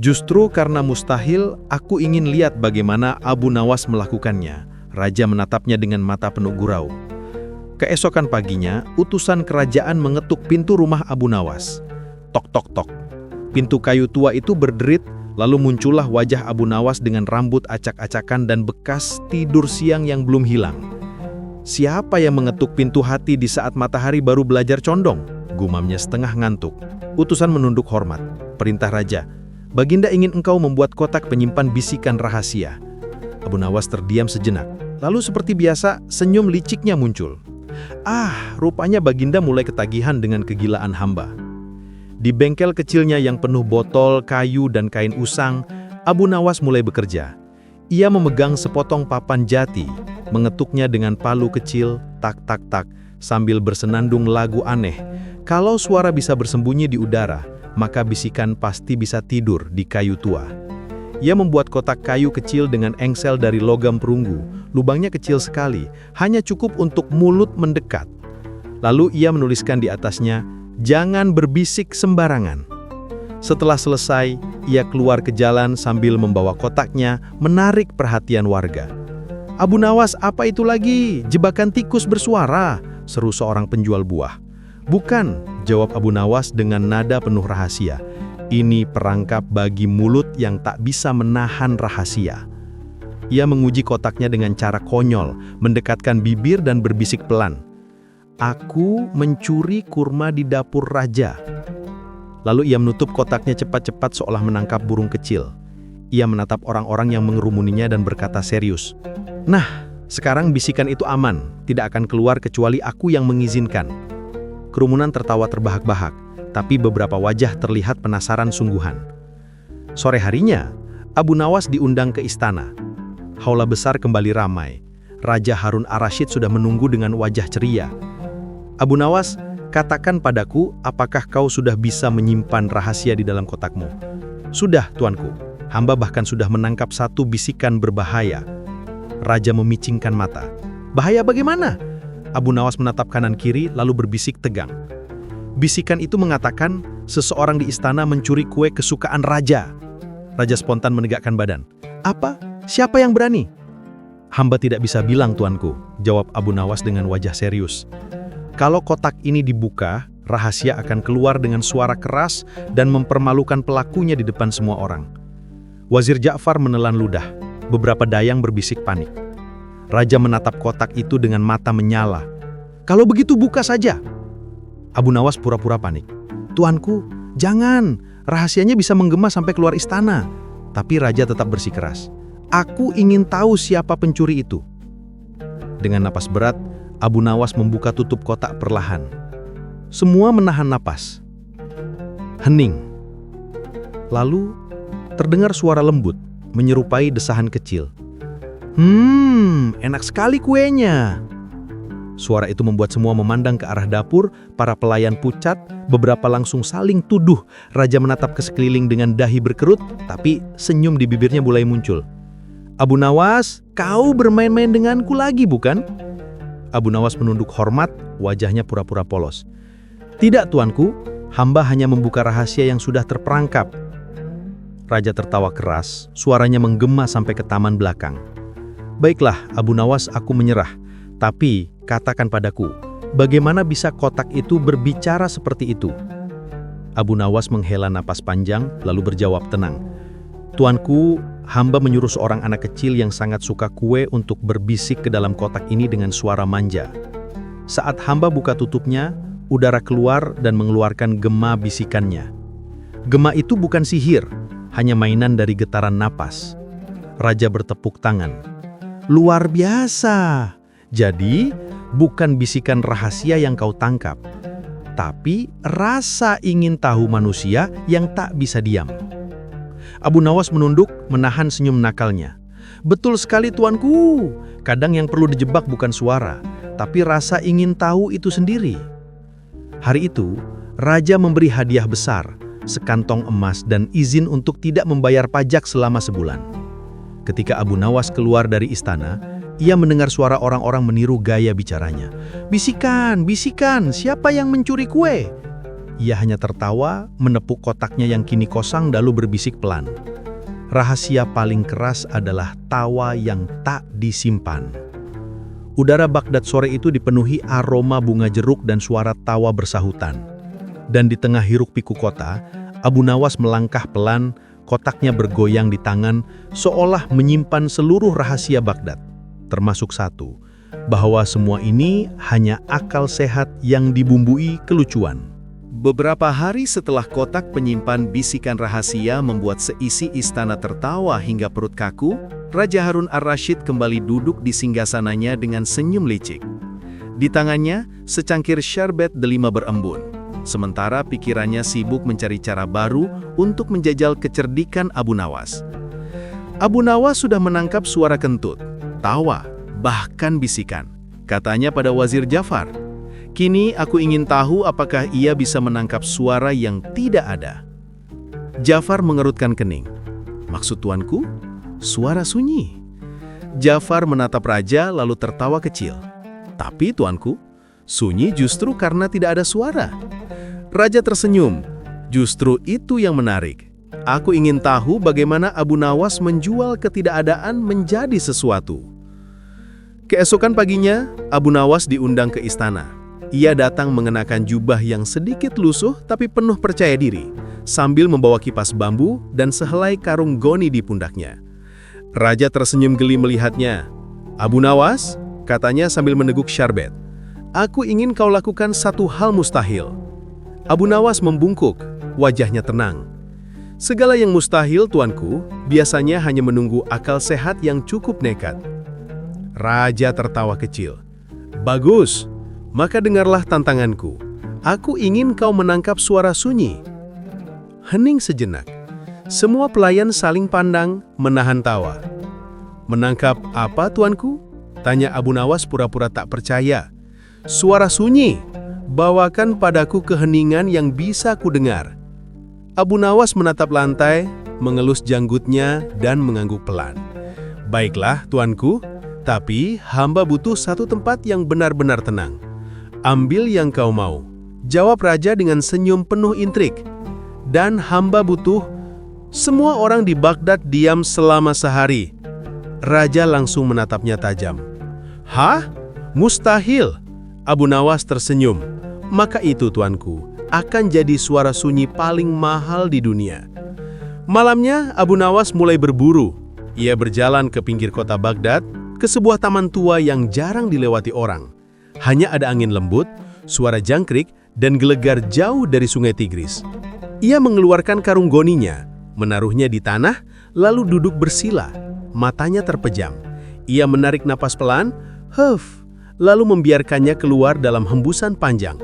Justru karena mustahil, aku ingin lihat bagaimana Abu Nawas melakukannya. Raja menatapnya dengan mata penuh gurau. Keesokan paginya, utusan kerajaan mengetuk pintu rumah Abu Nawas. Tok tok tok. Pintu kayu tua itu berderit. Lalu muncullah wajah Abu Nawas dengan rambut acak-acakan dan bekas tidur siang yang belum hilang. Siapa yang mengetuk pintu hati di saat matahari baru belajar condong? Gumamnya setengah ngantuk. Utusan menunduk hormat. Perintah raja, Baginda ingin engkau membuat kotak penyimpan bisikan rahasia. Abu Nawas terdiam sejenak. Lalu seperti biasa, senyum liciknya muncul. Rupanya Baginda mulai ketagihan dengan kegilaan hamba. Di bengkel kecilnya yang penuh botol, kayu, dan kain usang, Abu Nawas mulai bekerja. Ia memegang sepotong papan jati, mengetuknya dengan palu kecil, tak-tak-tak, sambil bersenandung lagu aneh. Kalau suara bisa bersembunyi di udara, maka bisikan pasti bisa tidur di kayu tua. Ia membuat kotak kayu kecil dengan engsel dari logam perunggu. Lubangnya kecil sekali, hanya cukup untuk mulut mendekat. Lalu ia menuliskan di atasnya, jangan berbisik sembarangan. Setelah selesai, ia keluar ke jalan sambil membawa kotaknya, menarik perhatian warga. Abu Nawas, apa itu lagi? Jebakan tikus bersuara, seru seorang penjual buah. Bukan, jawab Abu Nawas dengan nada penuh rahasia. Ini perangkap bagi mulut yang tak bisa menahan rahasia. Ia menguji kotaknya dengan cara konyol, mendekatkan bibir dan berbisik pelan. Aku mencuri kurma di dapur raja. Lalu ia menutup kotaknya cepat-cepat seolah menangkap burung kecil. Ia menatap orang-orang yang mengerumuninya dan berkata serius. Nah, sekarang bisikan itu aman, tidak akan keluar kecuali aku yang mengizinkan. Kerumunan tertawa terbahak-bahak, tapi beberapa wajah terlihat penasaran sungguhan. Sore harinya, Abu Nawas diundang ke istana. Haula besar kembali ramai. Raja Harun ar-Rasyid sudah menunggu dengan wajah ceria. "Abu Nawas, katakan padaku, apakah kau sudah bisa menyimpan rahasia di dalam kotakmu?" "Sudah, tuanku. Hamba bahkan sudah menangkap satu bisikan berbahaya." Raja memicingkan mata. "Bahaya bagaimana?" Abu Nawas menatap kanan kiri lalu berbisik tegang. Bisikan itu mengatakan seseorang di istana mencuri kue kesukaan raja. Raja spontan menegakkan badan. "Apa? Siapa yang berani?" "Hamba tidak bisa bilang, tuanku," jawab Abu Nawas dengan wajah serius. "Kalau kotak ini dibuka, rahasia akan keluar dengan suara keras dan mempermalukan pelakunya di depan semua orang." Wazir Ja'far menelan ludah. Beberapa dayang berbisik panik. Raja menatap kotak itu dengan mata menyala. "Kalau begitu buka saja." Abu Nawas pura-pura panik. "Tuanku, jangan. Rahasianya bisa menggema sampai keluar istana." Tapi raja tetap bersikeras. "Aku ingin tahu siapa pencuri itu." Dengan napas berat, Abu Nawas membuka tutup kotak perlahan. Semua menahan napas. Hening. Lalu, terdengar suara lembut, menyerupai desahan kecil. Enak sekali kuenya." Suara itu membuat semua memandang ke arah dapur, para pelayan pucat, beberapa langsung saling tuduh. Raja menatap ke sekeliling dengan dahi berkerut, tapi senyum di bibirnya mulai muncul. "Abu Nawas, kau bermain-main denganku lagi, bukan?" Abu Nawas menunduk hormat, wajahnya pura-pura polos. "Tidak, tuanku, hamba hanya membuka rahasia yang sudah terperangkap." Raja tertawa keras, suaranya menggema sampai ke taman belakang. "Baiklah, Abu Nawas, aku menyerah. Tapi, katakan padaku, bagaimana bisa kotak itu berbicara seperti itu?" Abu Nawas menghela napas panjang, lalu berjawab tenang. "Tuanku, hamba menyuruh seorang anak kecil yang sangat suka kue untuk berbisik ke dalam kotak ini dengan suara manja. Saat hamba buka tutupnya, udara keluar dan mengeluarkan gema bisikannya. Gema itu bukan sihir, hanya mainan dari getaran napas." Raja bertepuk tangan. "Luar biasa! Jadi, bukan bisikan rahasia yang kau tangkap, tapi rasa ingin tahu manusia yang tak bisa diam." Abu Nawas menunduk, menahan senyum nakalnya. "Betul sekali, tuanku. Kadang yang perlu dijebak bukan suara, tapi rasa ingin tahu itu sendiri." Hari itu, Raja memberi hadiah besar, sekantong emas dan izin untuk tidak membayar pajak selama sebulan. Ketika Abu Nawas keluar dari istana, ia mendengar suara orang-orang meniru gaya bicaranya. "Bisikan, bisikan, siapa yang mencuri kue?" Ia hanya tertawa, menepuk kotaknya yang kini kosong lalu berbisik pelan. Rahasia paling keras adalah tawa yang tak disimpan. Udara Baghdad sore itu dipenuhi aroma bunga jeruk dan suara tawa bersahutan. Dan di tengah hiruk-pikuk kota, Abu Nawas melangkah pelan, kotaknya bergoyang di tangan, seolah menyimpan seluruh rahasia Baghdad. Termasuk satu, bahwa semua ini hanya akal sehat yang dibumbui kelucuan. Beberapa hari setelah kotak penyimpan bisikan rahasia membuat seisi istana tertawa hingga perut kaku, Raja Harun ar-Rasyid kembali duduk di singgasananya dengan senyum licik. Di tangannya, secangkir syarbet delima berembun. Sementara pikirannya sibuk mencari cara baru untuk menjajal kecerdikan Abu Nawas. Abu Nawas sudah menangkap suara kentut, tawa, bahkan bisikan. Katanya pada Wazir Ja'far, "Kini aku ingin tahu apakah ia bisa menangkap suara yang tidak ada." Ja'far mengerutkan kening. "Maksud tuanku? Suara sunyi." Ja'far menatap raja lalu tertawa kecil. "Tapi tuanku, sunyi justru karena tidak ada suara." Raja tersenyum. "Justru itu yang menarik. Aku ingin tahu bagaimana Abu Nawas menjual ketidakadaan menjadi sesuatu." Keesokan paginya, Abu Nawas diundang ke istana. Ia datang mengenakan jubah yang sedikit lusuh tapi penuh percaya diri, sambil membawa kipas bambu dan sehelai karung goni di pundaknya. Raja tersenyum geli melihatnya. "Abu Nawas," katanya sambil meneguk syarbet, "aku ingin kau lakukan satu hal mustahil." Abu Nawas membungkuk, wajahnya tenang. "Segala yang mustahil, tuanku, biasanya hanya menunggu akal sehat yang cukup nekat." Raja tertawa kecil. "Bagus, maka dengarlah tantanganku. Aku ingin kau menangkap suara sunyi." Hening sejenak. Semua pelayan saling pandang, menahan tawa. "Menangkap apa, tuanku?" Tanya Abu Nawas pura-pura tak percaya. Suara sunyi, bawakan padaku keheningan yang bisa kudengar. Abu Nawas menatap lantai, mengelus janggutnya dan mengangguk pelan. Baiklah, tuanku, tapi hamba butuh satu tempat yang benar-benar tenang. Ambil yang kau mau, jawab raja dengan senyum penuh intrik. Dan hamba butuh semua orang di Baghdad diam selama sehari. Raja langsung menatapnya tajam. Hah? Mustahil. Abu Nawas tersenyum. Maka itu, tuanku, akan jadi suara sunyi paling mahal di dunia. Malamnya, Abu Nawas mulai berburu. Ia berjalan ke pinggir kota Baghdad, ke sebuah taman tua yang jarang dilewati orang. Hanya ada angin lembut, suara jangkrik, dan gelegar jauh dari sungai Tigris. Ia mengeluarkan karung goninya, menaruhnya di tanah, lalu duduk bersila. Matanya terpejam. Ia menarik napas pelan, lalu membiarkannya keluar dalam hembusan panjang.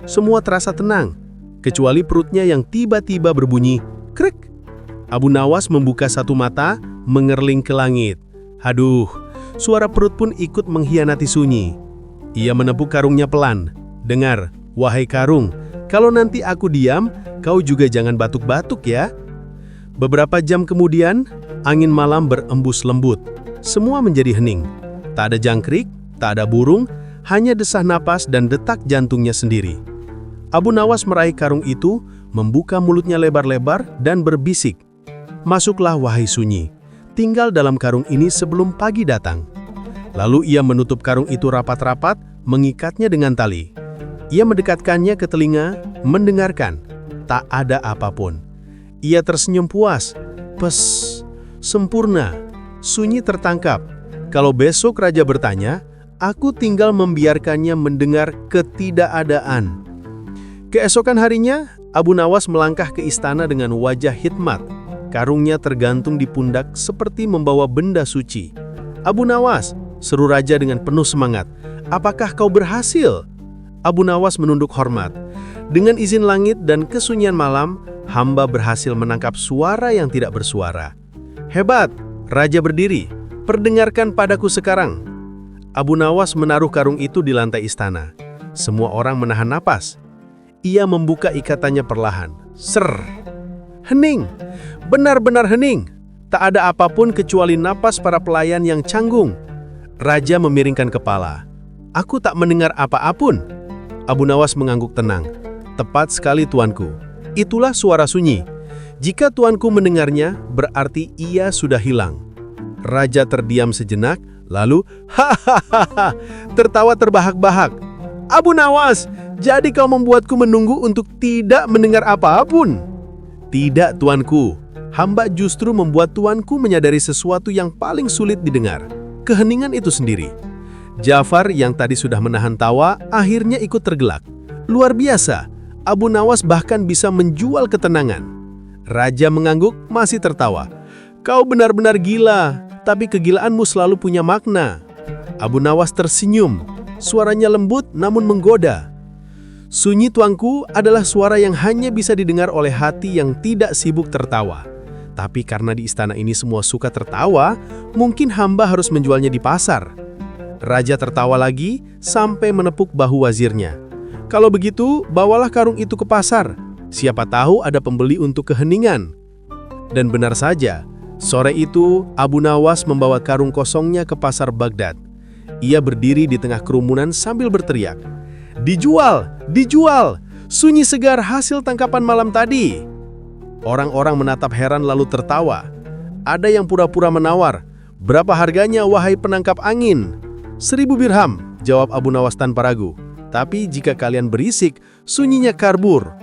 Semua terasa tenang, kecuali perutnya yang tiba-tiba berbunyi, krek. Abu Nawas membuka satu mata, mengerling ke langit. Haduh, suara perut pun ikut mengkhianati sunyi. Ia menepuk karungnya pelan. Dengar, wahai karung, kalau nanti aku diam, kau juga jangan batuk-batuk ya. Beberapa jam kemudian, angin malam berembus lembut. Semua menjadi hening. Tak ada jangkrik, tak ada burung, hanya desah napas dan detak jantungnya sendiri. Abu Nawas meraih karung itu, membuka mulutnya lebar-lebar dan berbisik. Masuklah wahai sunyi, tinggal dalam karung ini sebelum pagi datang. Lalu ia menutup karung itu rapat-rapat, mengikatnya dengan tali. Ia mendekatkannya ke telinga, mendengarkan. Tak ada apapun. Ia tersenyum puas. Pes, sempurna, sunyi tertangkap. Kalau besok raja bertanya, aku tinggal membiarkannya mendengar ketidakadaan. Keesokan harinya, Abu Nawas melangkah ke istana dengan wajah hikmat. Karungnya tergantung di pundak seperti membawa benda suci. Abu Nawas, seru raja dengan penuh semangat. Apakah kau berhasil? Abu Nawas menunduk hormat. Dengan izin langit dan kesunyian malam, hamba berhasil menangkap suara yang tidak bersuara. Hebat, raja berdiri. Perdengarkan padaku sekarang. Abu Nawas menaruh karung itu di lantai istana. Semua orang menahan napas. Ia membuka ikatannya perlahan. Ser. Hening. Benar-benar hening. Tak ada apapun kecuali napas para pelayan yang canggung. Raja memiringkan kepala. Aku tak mendengar apa-apun. Abu Nawas mengangguk tenang. Tepat sekali, tuanku. Itulah suara sunyi. Jika tuanku mendengarnya, berarti ia sudah hilang. Raja terdiam sejenak, lalu hahaha, tertawa terbahak-bahak. Abu Nawas, jadi kau membuatku menunggu untuk tidak mendengar apapun? Tidak, tuanku. Hamba justru membuat tuanku menyadari sesuatu yang paling sulit didengar. Keheningan itu sendiri. Ja'far yang tadi sudah menahan tawa, akhirnya ikut tergelak. Luar biasa, Abu Nawas bahkan bisa menjual ketenangan. Raja mengangguk, masih tertawa. Kau benar-benar gila, tapi kegilaanmu selalu punya makna. Abu Nawas tersenyum, suaranya lembut namun menggoda. Sunyi, tuanku, adalah suara yang hanya bisa didengar oleh hati yang tidak sibuk tertawa. Tapi karena di istana ini semua suka tertawa, mungkin hamba harus menjualnya di pasar. Raja tertawa lagi sampai menepuk bahu wazirnya. Kalau begitu, bawalah karung itu ke pasar. Siapa tahu ada pembeli untuk keheningan. Dan benar saja, sore itu Abu Nawas membawa karung kosongnya ke pasar Baghdad. Ia berdiri di tengah kerumunan sambil berteriak. Dijual! Dijual! Sunyi segar hasil tangkapan malam tadi. Orang-orang menatap heran lalu tertawa. Ada yang pura-pura menawar. Berapa harganya, wahai penangkap angin? 1000 dirham, jawab Abu Nawas tanpa ragu. Tapi jika kalian berisik, sunyinya kabur.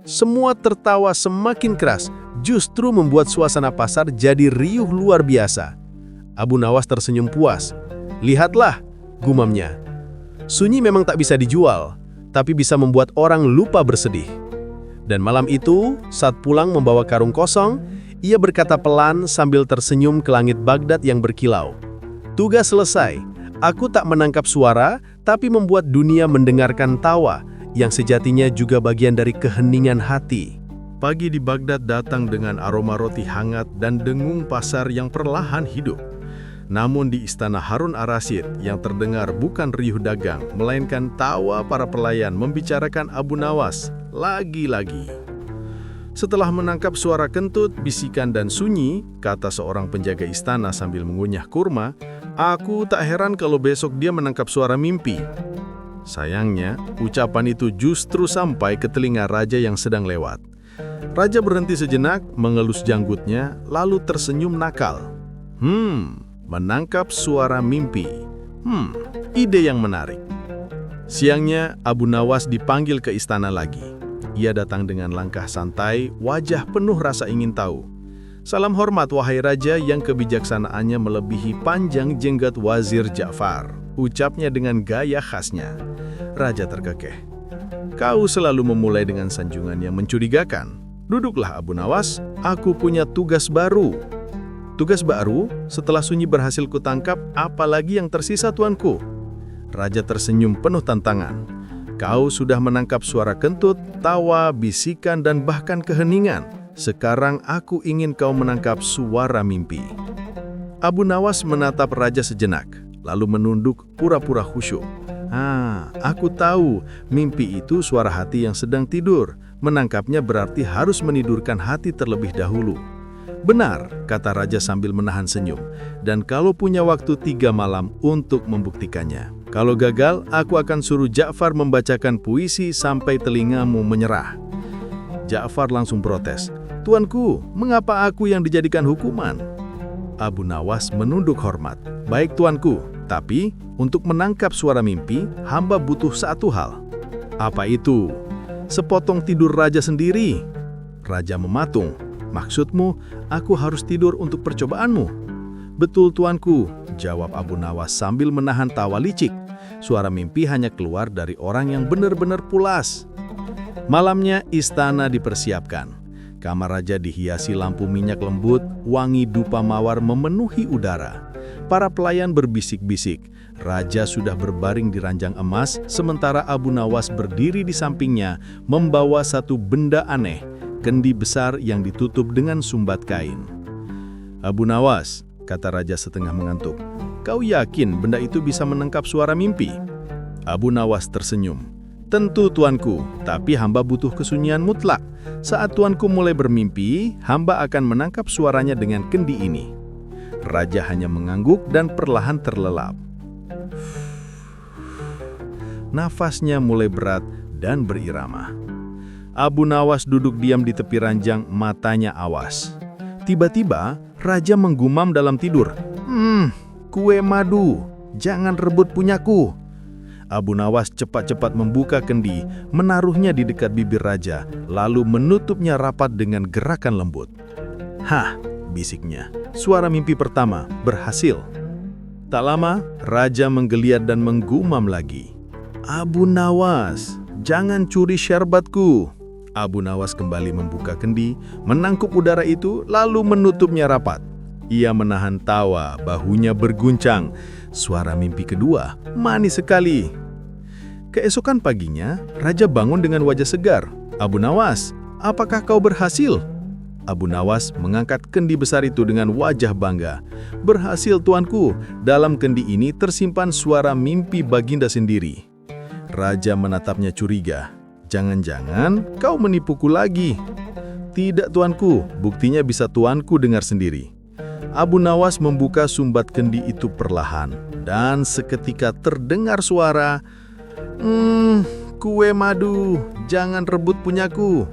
Semua tertawa semakin keras, justru membuat suasana pasar jadi riuh luar biasa. Abu Nawas tersenyum puas. Lihatlah, gumamnya. Sunyi memang tak bisa dijual, tapi bisa membuat orang lupa bersedih. Dan malam itu, saat pulang membawa karung kosong, ia berkata pelan sambil tersenyum ke langit Baghdad yang berkilau. Tugas selesai. Aku tak menangkap suara, tapi membuat dunia mendengarkan tawa, yang sejatinya juga bagian dari keheningan hati. Pagi di Baghdad datang dengan aroma roti hangat dan dengung pasar yang perlahan hidup. Namun di istana Harun ar-Rasyid yang terdengar bukan riuh dagang, melainkan tawa para pelayan membicarakan Abu Nawas lagi-lagi. Setelah menangkap suara kentut, bisikan dan sunyi, kata seorang penjaga istana sambil mengunyah kurma, "Aku tak heran kalau besok dia menangkap suara mimpi." Sayangnya, ucapan itu justru sampai ke telinga raja yang sedang lewat. Raja berhenti sejenak, mengelus janggutnya, lalu tersenyum nakal. Menangkap suara mimpi. Ide yang menarik. Siangnya, Abu Nawas dipanggil ke istana lagi. Ia datang dengan langkah santai, wajah penuh rasa ingin tahu. "Salam hormat, wahai raja yang kebijaksanaannya melebihi panjang jenggot Wazir Ja'far," ucapnya dengan gaya khasnya. Raja terkekeh. "Kau selalu memulai dengan sanjungan yang mencurigakan. Duduklah Abu Nawas, aku punya tugas baru." "Tugas baru? Setelah Sunyi berhasil kutangkap, apalagi yang tersisa tuanku?" Raja tersenyum penuh tantangan. "Kau sudah menangkap suara kentut, tawa, bisikan, dan bahkan keheningan. Sekarang aku ingin kau menangkap suara mimpi." Abu Nawas menatap raja sejenak, lalu menunduk pura-pura khusyuk. Aku tahu, mimpi itu suara hati yang sedang tidur. Menangkapnya berarti harus menidurkan hati terlebih dahulu." "Benar," kata raja sambil menahan senyum. "Dan kalau punya waktu 3 malam untuk membuktikannya. Kalau gagal, aku akan suruh Ja'far membacakan puisi sampai telingamu menyerah." Ja'far langsung protes. "Tuanku, mengapa aku yang dijadikan hukuman?" Abu Nawas menunduk hormat. "Baik tuanku, tapi untuk menangkap suara mimpi, hamba butuh satu hal." "Apa itu?" "Sepotong tidur raja sendiri." Raja mematung. "Maksudmu, aku harus tidur untuk percobaanmu?" "Betul tuanku," jawab Abu Nawas sambil menahan tawa licik. "Suara mimpi hanya keluar dari orang yang benar-benar pulas." Malamnya istana dipersiapkan. Kamar raja dihiasi lampu minyak lembut, wangi dupa mawar memenuhi udara. Para pelayan berbisik-bisik. Raja sudah berbaring di ranjang emas, sementara Abu Nawas berdiri di sampingnya membawa satu benda aneh. Kendi besar yang ditutup dengan sumbat kain. "Abu Nawas," kata raja setengah mengantuk, "kau yakin benda itu bisa menangkap suara mimpi?" Abu Nawas tersenyum. "Tentu tuanku, tapi hamba butuh kesunyian mutlak. Saat tuanku mulai bermimpi, hamba akan menangkap suaranya dengan kendi ini." Raja hanya mengangguk dan perlahan terlelap. Nafasnya mulai berat dan berirama. Abu Nawas duduk diam di tepi ranjang, matanya awas. Tiba-tiba, raja menggumam dalam tidur. Kue madu, jangan rebut punyaku." Abu Nawas cepat-cepat membuka kendi, menaruhnya di dekat bibir raja, lalu menutupnya rapat dengan gerakan lembut. "Hah," bisiknya, "suara mimpi pertama berhasil." Tak lama, raja menggeliat dan menggumam lagi. "Abu Nawas, jangan curi syarbatku." Abu Nawas kembali membuka kendi, menangkup udara itu, lalu menutupnya rapat. Ia menahan tawa, bahunya berguncang. Suara mimpi kedua, manis sekali. Keesokan paginya, raja bangun dengan wajah segar. "Abu Nawas, apakah kau berhasil?" Abu Nawas mengangkat kendi besar itu dengan wajah bangga. "Berhasil tuanku, dalam kendi ini tersimpan suara mimpi baginda sendiri." Raja menatapnya curiga. "Jangan-jangan kau menipuku lagi?" "Tidak tuanku, buktinya bisa tuanku dengar sendiri." Abu Nawas membuka sumbat kendi itu perlahan, dan seketika terdengar suara, "Kue madu, jangan rebut punyaku."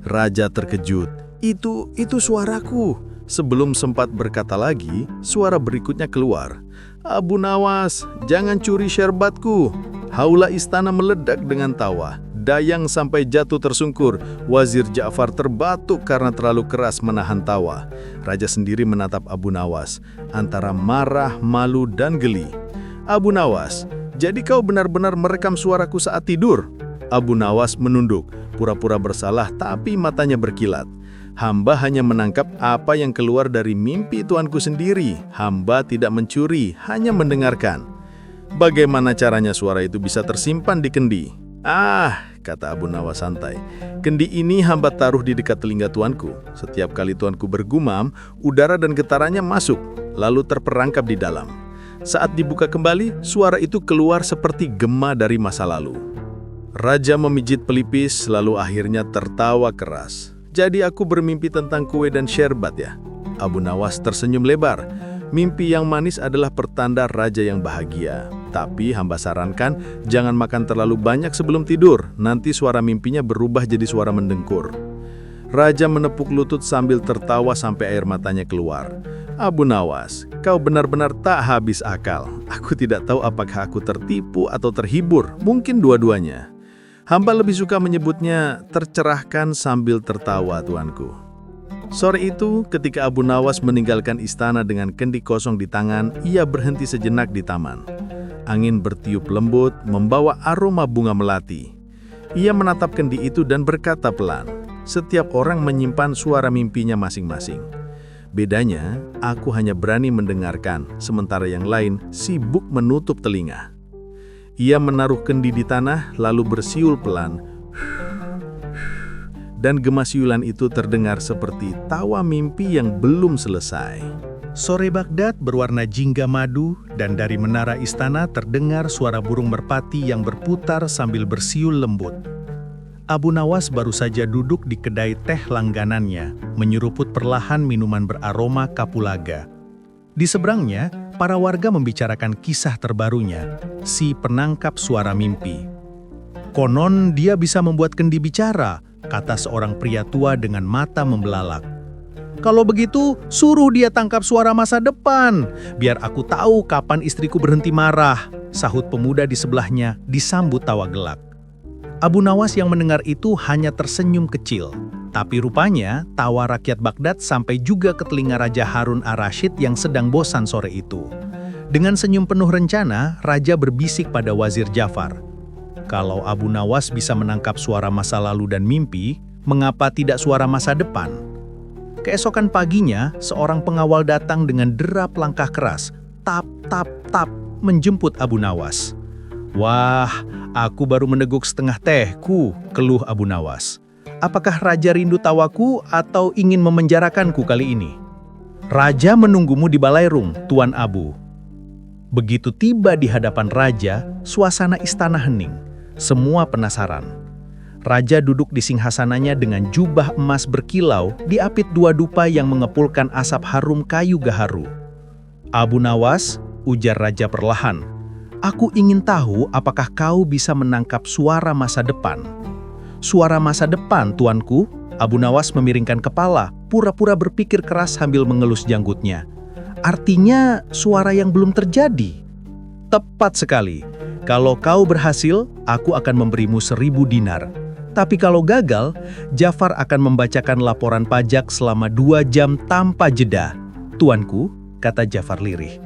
Raja terkejut. Itu suaraku." Sebelum sempat berkata lagi, suara berikutnya keluar. "Abu Nawas, jangan curi syarbatku." Haula istana meledak dengan tawa. Dayang sampai jatuh tersungkur. Wazir Ja'far terbatuk karena terlalu keras menahan tawa. Raja sendiri menatap Abu Nawas, antara marah, malu, dan geli. "Abu Nawas, jadi kau benar-benar merekam suaraku saat tidur?" Abu Nawas menunduk, pura-pura bersalah tapi matanya berkilat. "Hamba hanya menangkap apa yang keluar dari mimpi tuanku sendiri. Hamba tidak mencuri, hanya mendengarkan." "Bagaimana caranya suara itu bisa tersimpan di kendi?" Kata Abu Nawas santai. "Kendi ini hamba taruh di dekat telinga tuanku. Setiap kali tuanku bergumam, udara dan getarannya masuk. lalu terperangkap di dalam. Saat dibuka kembali, suara itu keluar seperti gema dari masa lalu. Raja memijit pelipis, lalu akhirnya tertawa keras. "Jadi aku bermimpi tentang kue dan syerbat ya?" Abu Nawas tersenyum lebar. Mimpi yang manis adalah pertanda raja yang bahagia. Tapi hamba sarankan, jangan makan terlalu banyak sebelum tidur. Nanti suara mimpinya berubah jadi suara mendengkur. Raja menepuk lutut sambil tertawa sampai air matanya keluar. "Abu Nawas, kau benar-benar tak habis akal. Aku tidak tahu apakah aku tertipu atau terhibur, mungkin dua-duanya. Hamba lebih suka menyebutnya tercerahkan sambil tertawa, tuanku." Sore itu, ketika Abu Nawas meninggalkan istana dengan kendi kosong di tangan, ia berhenti sejenak di taman. Angin bertiup lembut, membawa aroma bunga melati. Ia menatap kendi itu dan berkata pelan, "Setiap orang menyimpan suara mimpinya masing-masing. Bedanya, aku hanya berani mendengarkan, sementara yang lain sibuk menutup telinga." Ia menaruh kendi di tanah, lalu bersiul pelan. Dan gema siulan itu terdengar seperti tawa mimpi yang belum selesai. Sore Baghdad berwarna jingga madu, dan dari menara istana terdengar suara burung merpati yang berputar sambil bersiul lembut. Abu Nawas baru saja duduk di kedai teh langganannya, menyeruput perlahan minuman beraroma kapulaga. Di seberangnya, para warga membicarakan kisah terbarunya, si penangkap suara mimpi. "Konon dia bisa membuat kendi bicara," kata seorang pria tua dengan mata membelalak. "Kalau begitu, suruh dia tangkap suara masa depan, biar aku tahu kapan istriku berhenti marah," sahut pemuda di sebelahnya disambut tawa gelak. Abu Nawas yang mendengar itu hanya tersenyum kecil. Tapi rupanya, tawa rakyat Baghdad sampai juga ke telinga Raja Harun ar-Rasyid yang sedang bosan sore itu. Dengan senyum penuh rencana, Raja berbisik pada Wazir Jafar, "Kalau Abu Nawas bisa menangkap suara masa lalu dan mimpi, mengapa tidak suara masa depan?" Keesokan paginya, seorang pengawal datang dengan derap langkah keras, tap, tap, tap, menjemput Abu Nawas. "Wah, aku baru meneguk setengah tehku," keluh Abu Nawas. "Apakah Raja rindu tawaku atau ingin memenjarakanku kali ini?" "Raja menunggumu di Balairung, Tuan Abu." Begitu tiba di hadapan Raja, suasana istana hening. Semua penasaran. Raja duduk di singhasananya dengan jubah emas berkilau, diapit dua dupa yang mengepulkan asap harum kayu gaharu. "Abu Nawas," ujar Raja perlahan, "aku ingin tahu apakah kau bisa menangkap suara masa depan." "Suara masa depan, tuanku?" Abu Nawas memiringkan kepala, pura-pura berpikir keras sambil mengelus janggutnya. "Artinya suara yang belum terjadi?" "Tepat sekali. Kalau kau berhasil, aku akan memberimu 1000 dinar. Tapi kalau gagal, Jafar akan membacakan laporan pajak selama 2 jam tanpa jeda." "Tuanku," kata Jafar lirih,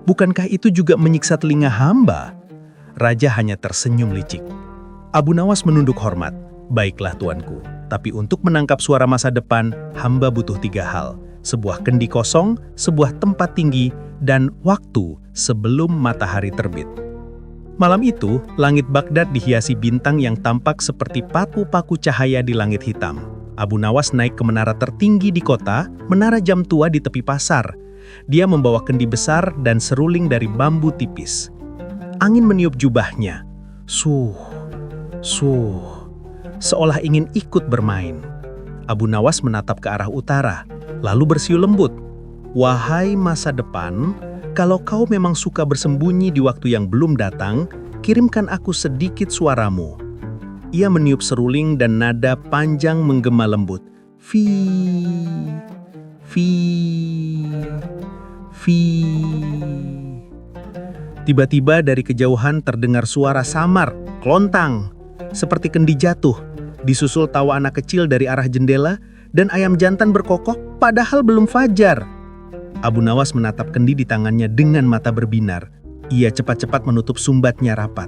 "bukankah itu juga menyiksa telinga hamba?" Raja hanya tersenyum licik. Abu Nawas menunduk hormat. "Baiklah tuanku, tapi untuk menangkap suara masa depan, hamba butuh 3 hal. Sebuah kendi kosong, sebuah tempat tinggi, dan waktu sebelum matahari terbit." Malam itu, langit Baghdad dihiasi bintang yang tampak seperti paku-paku cahaya di langit hitam. Abu Nawas naik ke menara tertinggi di kota, menara jam tua di tepi pasar. Dia membawa kendi besar dan seruling dari bambu tipis. Angin meniup jubahnya. Suh, seolah ingin ikut bermain. Abu Nawas menatap ke arah utara, lalu bersiul lembut. "Wahai masa depan, kalau kau memang suka bersembunyi di waktu yang belum datang, kirimkan aku sedikit suaramu." Ia meniup seruling dan nada panjang menggema lembut. Fi, fi, fi. Tiba-tiba dari kejauhan terdengar suara samar, klontang, seperti kendi jatuh, disusul tawa anak kecil dari arah jendela, dan ayam jantan berkokok padahal belum fajar. Abu Nawas menatap kendi di tangannya dengan mata berbinar. Ia cepat-cepat menutup sumbatnya rapat.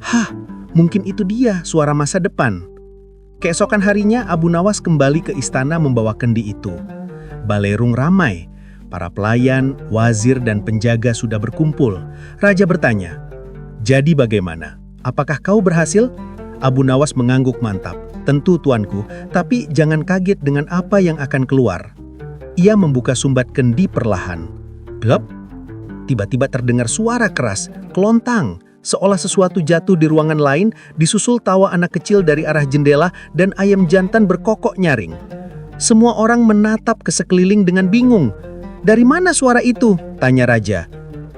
Hah, mungkin itu dia suara masa depan. Keesokan harinya Abu Nawas kembali ke istana membawa kendi itu. Balairung ramai. Para pelayan, wazir, dan penjaga sudah berkumpul. Raja bertanya, "Jadi bagaimana? Apakah kau berhasil?" Abu Nawas mengangguk mantap. "Tentu tuanku, tapi jangan kaget dengan apa yang akan keluar." Ia membuka sumbat kendi perlahan. Dap! Tiba-tiba terdengar suara keras, kelontang, seolah sesuatu jatuh di ruangan lain, disusul tawa anak kecil dari arah jendela dan ayam jantan berkokok nyaring. Semua orang menatap ke sekeliling dengan bingung. "Dari mana suara itu?" tanya Raja.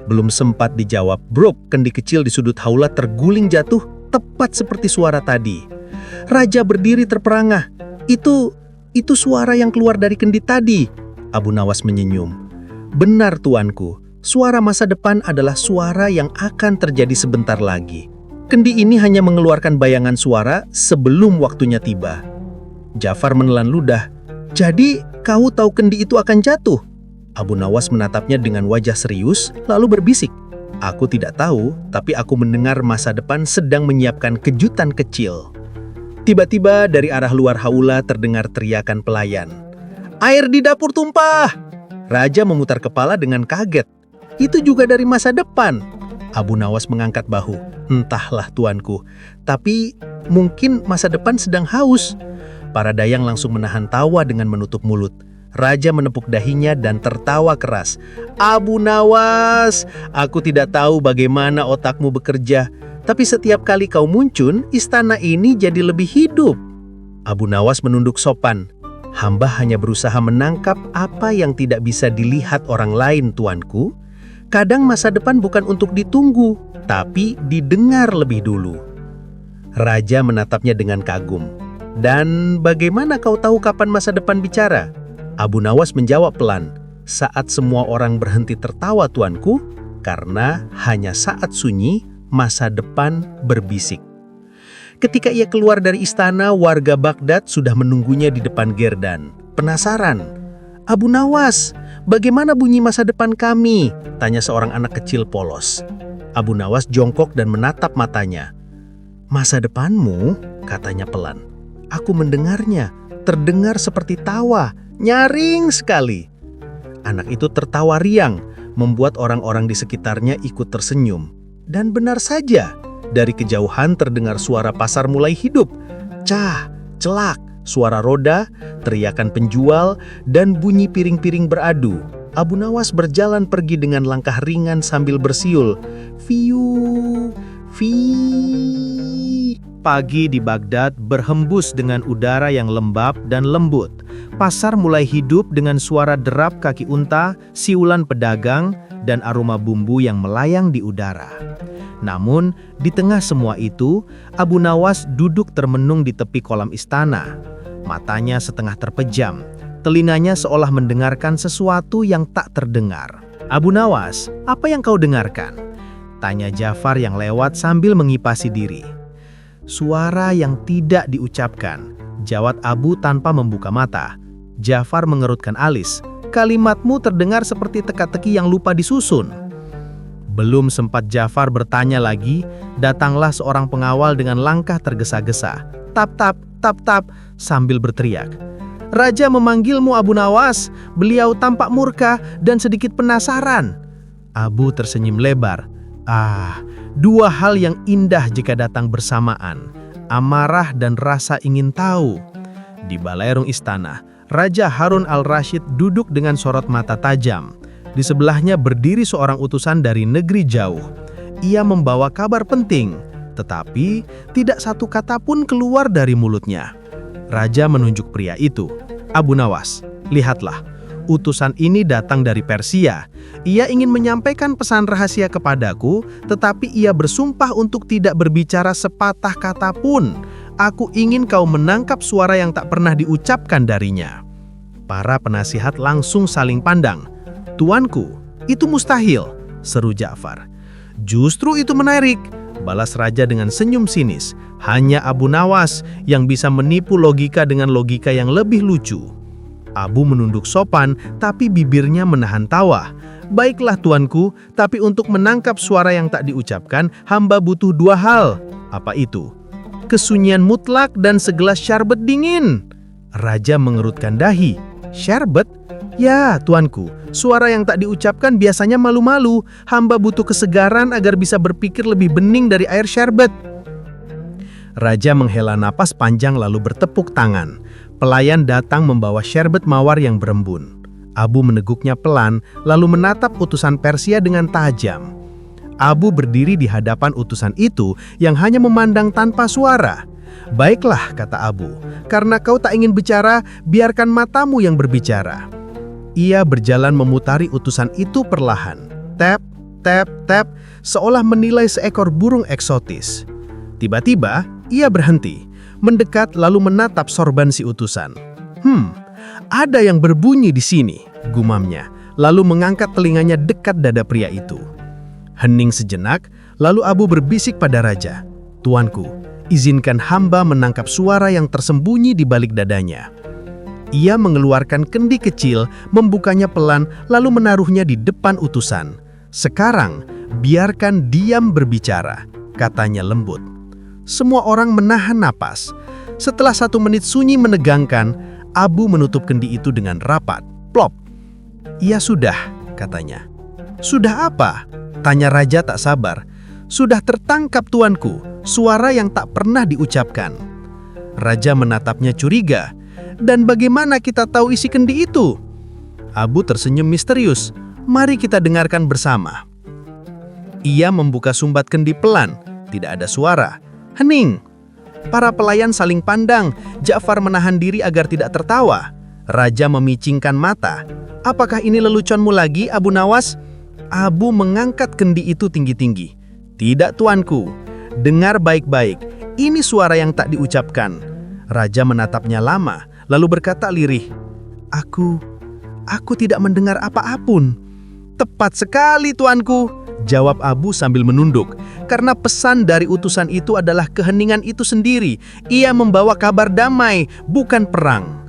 Belum sempat dijawab, brok, kendi kecil di sudut haula terguling jatuh, tepat seperti suara tadi. Raja berdiri terperangah. Itu suara yang keluar dari kendi tadi." Abu Nawas menyenyum. "Benar tuanku, suara masa depan adalah suara yang akan terjadi sebentar lagi. Kendi ini hanya mengeluarkan bayangan suara sebelum waktunya tiba." Jafar menelan ludah. "Jadi, kau tahu kendi itu akan jatuh?" Abu Nawas menatapnya dengan wajah serius, lalu berbisik, "Aku tidak tahu, tapi aku mendengar masa depan sedang menyiapkan kejutan kecil." Tiba-tiba dari arah luar haula terdengar teriakan pelayan. "Air di dapur tumpah!" Raja memutar kepala dengan kaget. "Itu juga dari masa depan." Abu Nawas mengangkat bahu. "Entahlah tuanku, tapi mungkin masa depan sedang haus." Para dayang langsung menahan tawa dengan menutup mulut. Raja menepuk dahinya dan tertawa keras. "Abu Nawas, aku tidak tahu bagaimana otakmu bekerja, tapi setiap kali kau muncul, istana ini jadi lebih hidup." Abu Nawas menunduk sopan. "Hamba hanya berusaha menangkap apa yang tidak bisa dilihat orang lain, tuanku. Kadang masa depan bukan untuk ditunggu, tapi didengar lebih dulu." Raja menatapnya dengan kagum. "Dan bagaimana kau tahu kapan masa depan bicara?" Abu Nawas menjawab pelan, "Saat semua orang berhenti tertawa, tuanku, karena hanya saat sunyi, masa depan berbisik." Ketika ia keluar dari istana, warga Baghdad sudah menunggunya di depan gerdan. Penasaran, "Abu Nawas, bagaimana bunyi masa depan kami?" tanya seorang anak kecil polos. Abu Nawas jongkok dan menatap matanya. "Masa depanmu?" katanya pelan. "Aku mendengarnya, terdengar seperti tawa, nyaring sekali." Anak itu tertawa riang, membuat orang-orang di sekitarnya ikut tersenyum. Dan benar saja, dari kejauhan terdengar suara pasar mulai hidup. Cah, celak, suara roda, teriakan penjual, dan bunyi piring-piring beradu. Abu Nawas berjalan pergi dengan langkah ringan sambil bersiul. Fiu, fi. Pagi di Baghdad berhembus dengan udara yang lembab dan lembut. Pasar mulai hidup dengan suara derap kaki unta, siulan pedagang, dan aroma bumbu yang melayang di udara. Namun, di tengah semua itu, Abu Nawas duduk termenung di tepi kolam istana. Matanya setengah terpejam, telinganya seolah mendengarkan sesuatu yang tak terdengar. "Abu Nawas, apa yang kau dengarkan?" tanya Jafar yang lewat sambil mengipasi diri. "Suara yang tidak diucapkan," jawab Abu tanpa membuka mata. Jafar mengerutkan alis. "Kalimatmu terdengar seperti teka-teki yang lupa disusun." Belum sempat Jafar bertanya lagi, datanglah seorang pengawal dengan langkah tergesa-gesa. "Tap-tap, tap-tap," sambil berteriak. "Raja memanggilmu, Abu Nawas." Beliau tampak murka dan sedikit penasaran. Abu tersenyum lebar. Dua hal yang indah jika datang bersamaan, amarah dan rasa ingin tahu. Di balerung istana, Raja Harun al-Rashid duduk dengan sorot mata tajam. Di sebelahnya berdiri seorang utusan dari negeri jauh. Ia membawa kabar penting, tetapi tidak satu kata pun keluar dari mulutnya. Raja menunjuk pria itu. "Abu Nawas, lihatlah. Utusan ini datang dari Persia. Ia ingin menyampaikan pesan rahasia kepadaku, tetapi ia bersumpah untuk tidak berbicara sepatah kata pun. Aku ingin kau menangkap suara yang tak pernah diucapkan darinya." Para penasihat langsung saling pandang. "Tuanku, itu mustahil," seru Ja'far. "Justru itu menarik," balas Raja dengan senyum sinis. "Hanya Abu Nawas yang bisa menipu logika dengan logika yang lebih lucu." Abu menunduk sopan, tapi bibirnya menahan tawa. "Baiklah tuanku, tapi untuk menangkap suara yang tak diucapkan, hamba butuh dua hal." "Apa itu?" "Kesunyian mutlak dan segelas syarbet dingin." Raja mengerutkan dahi. "Syarbet?" "Ya, tuanku. Suara yang tak diucapkan biasanya malu-malu. Hamba butuh kesegaran agar bisa berpikir lebih bening dari air syarbet." Raja menghela napas panjang lalu bertepuk tangan. Pelayan datang membawa syarbet mawar yang berembun. Abu meneguknya pelan, lalu menatap utusan Persia dengan tajam. Abu berdiri di hadapan utusan itu yang hanya memandang tanpa suara. "Baiklah," kata Abu, "karena kau tak ingin bicara, biarkan matamu yang berbicara." Ia berjalan memutari utusan itu perlahan. Tap, tap, tap, seolah menilai seekor burung eksotis. Tiba-tiba, ia berhenti, mendekat lalu menatap sorban si utusan. Ada yang berbunyi di sini," gumamnya, lalu mengangkat telinganya dekat dada pria itu. Hening sejenak, lalu Abu berbisik pada raja, "Tuanku, izinkan hamba menangkap suara yang tersembunyi di balik dadanya." Ia mengeluarkan kendi kecil, membukanya pelan, lalu menaruhnya di depan utusan. "Sekarang, biarkan diam berbicara," katanya lembut. Semua orang menahan napas. Setelah 1 menit sunyi menegangkan, Abu menutup kendi itu dengan rapat. Plop! "Iya sudah," katanya. "Sudah apa?" tanya raja tak sabar. "Sudah tertangkap tuanku, suara yang tak pernah diucapkan." Raja menatapnya curiga. "Dan bagaimana kita tahu isi kendi itu?" Abu tersenyum misterius. "Mari kita dengarkan bersama." Ia membuka sumbat kendi pelan. Tidak ada suara. Hening. Para pelayan saling pandang. Ja'far menahan diri agar tidak tertawa. Raja memicingkan mata. "Apakah ini leluconmu lagi, Abu Nawas?" Abu mengangkat kendi itu tinggi-tinggi. "Tidak, tuanku. Dengar baik-baik. Ini suara yang tak diucapkan." Raja menatapnya lama, lalu berkata lirih, Aku tidak mendengar apa-apun." "Tepat sekali, tuanku," jawab Abu sambil menunduk. Karena pesan dari utusan itu adalah keheningan itu sendiri. Ia membawa kabar damai, bukan perang.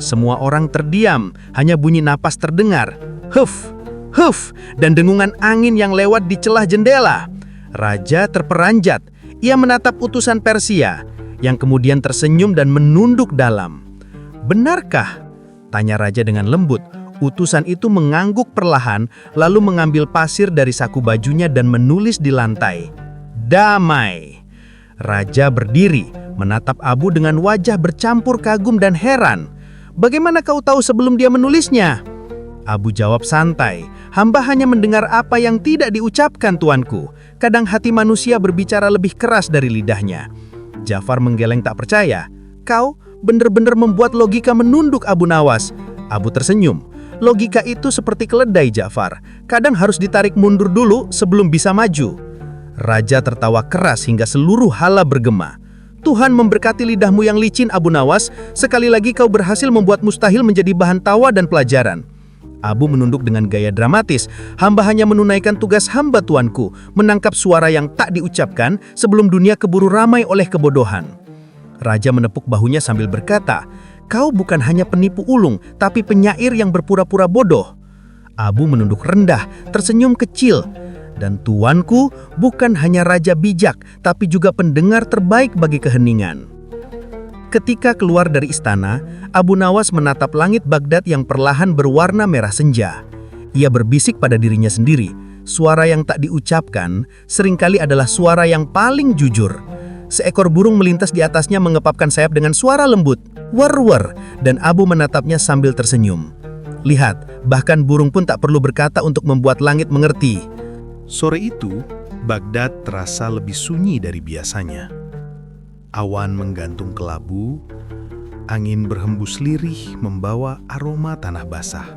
Semua orang terdiam, hanya bunyi napas terdengar. Huf, huf, dan dengungan angin yang lewat di celah jendela. Raja terperanjat. Ia menatap utusan Persia, yang kemudian tersenyum dan menunduk dalam. "Benarkah?" tanya raja dengan lembut. Utusan itu mengangguk perlahan, lalu mengambil pasir dari saku bajunya dan menulis di lantai. "Damai." Raja berdiri, menatap Abu dengan wajah bercampur kagum dan heran. "Bagaimana kau tahu sebelum dia menulisnya?" Abu jawab santai, "Hamba hanya mendengar apa yang tidak diucapkan, tuanku. Kadang hati manusia berbicara lebih keras dari lidahnya." Ja'far menggeleng tak percaya. "Kau benar-benar membuat logika menunduk, Abu Nawas." Abu tersenyum. "Logika itu seperti keledai, Ja'far. Kadang harus ditarik mundur dulu sebelum bisa maju." Raja tertawa keras hingga seluruh hala bergema. "Tuhan memberkati lidahmu yang licin, Abu Nawas. Sekali lagi kau berhasil membuat mustahil menjadi bahan tawa dan pelajaran." Abu menunduk dengan gaya dramatis. "Hamba hanya menunaikan tugas hamba, tuanku, menangkap suara yang tak diucapkan sebelum dunia keburu ramai oleh kebodohan." Raja menepuk bahunya sambil berkata, "Kau bukan hanya penipu ulung, tapi penyair yang berpura-pura bodoh." Abu menunduk rendah, tersenyum kecil. "Dan tuanku bukan hanya raja bijak, tapi juga pendengar terbaik bagi keheningan." Ketika keluar dari istana, Abu Nawas menatap langit Baghdad yang perlahan berwarna merah senja. Ia berbisik pada dirinya sendiri, suara yang tak diucapkan seringkali adalah suara yang paling jujur. Seekor burung melintas di atasnya mengepapkan sayap dengan suara lembut, "War-war," dan Abu menatapnya sambil tersenyum. Lihat, bahkan burung pun tak perlu berkata untuk membuat langit mengerti. Sore itu, Baghdad terasa lebih sunyi dari biasanya. Awan menggantung kelabu, angin berhembus lirih membawa aroma tanah basah.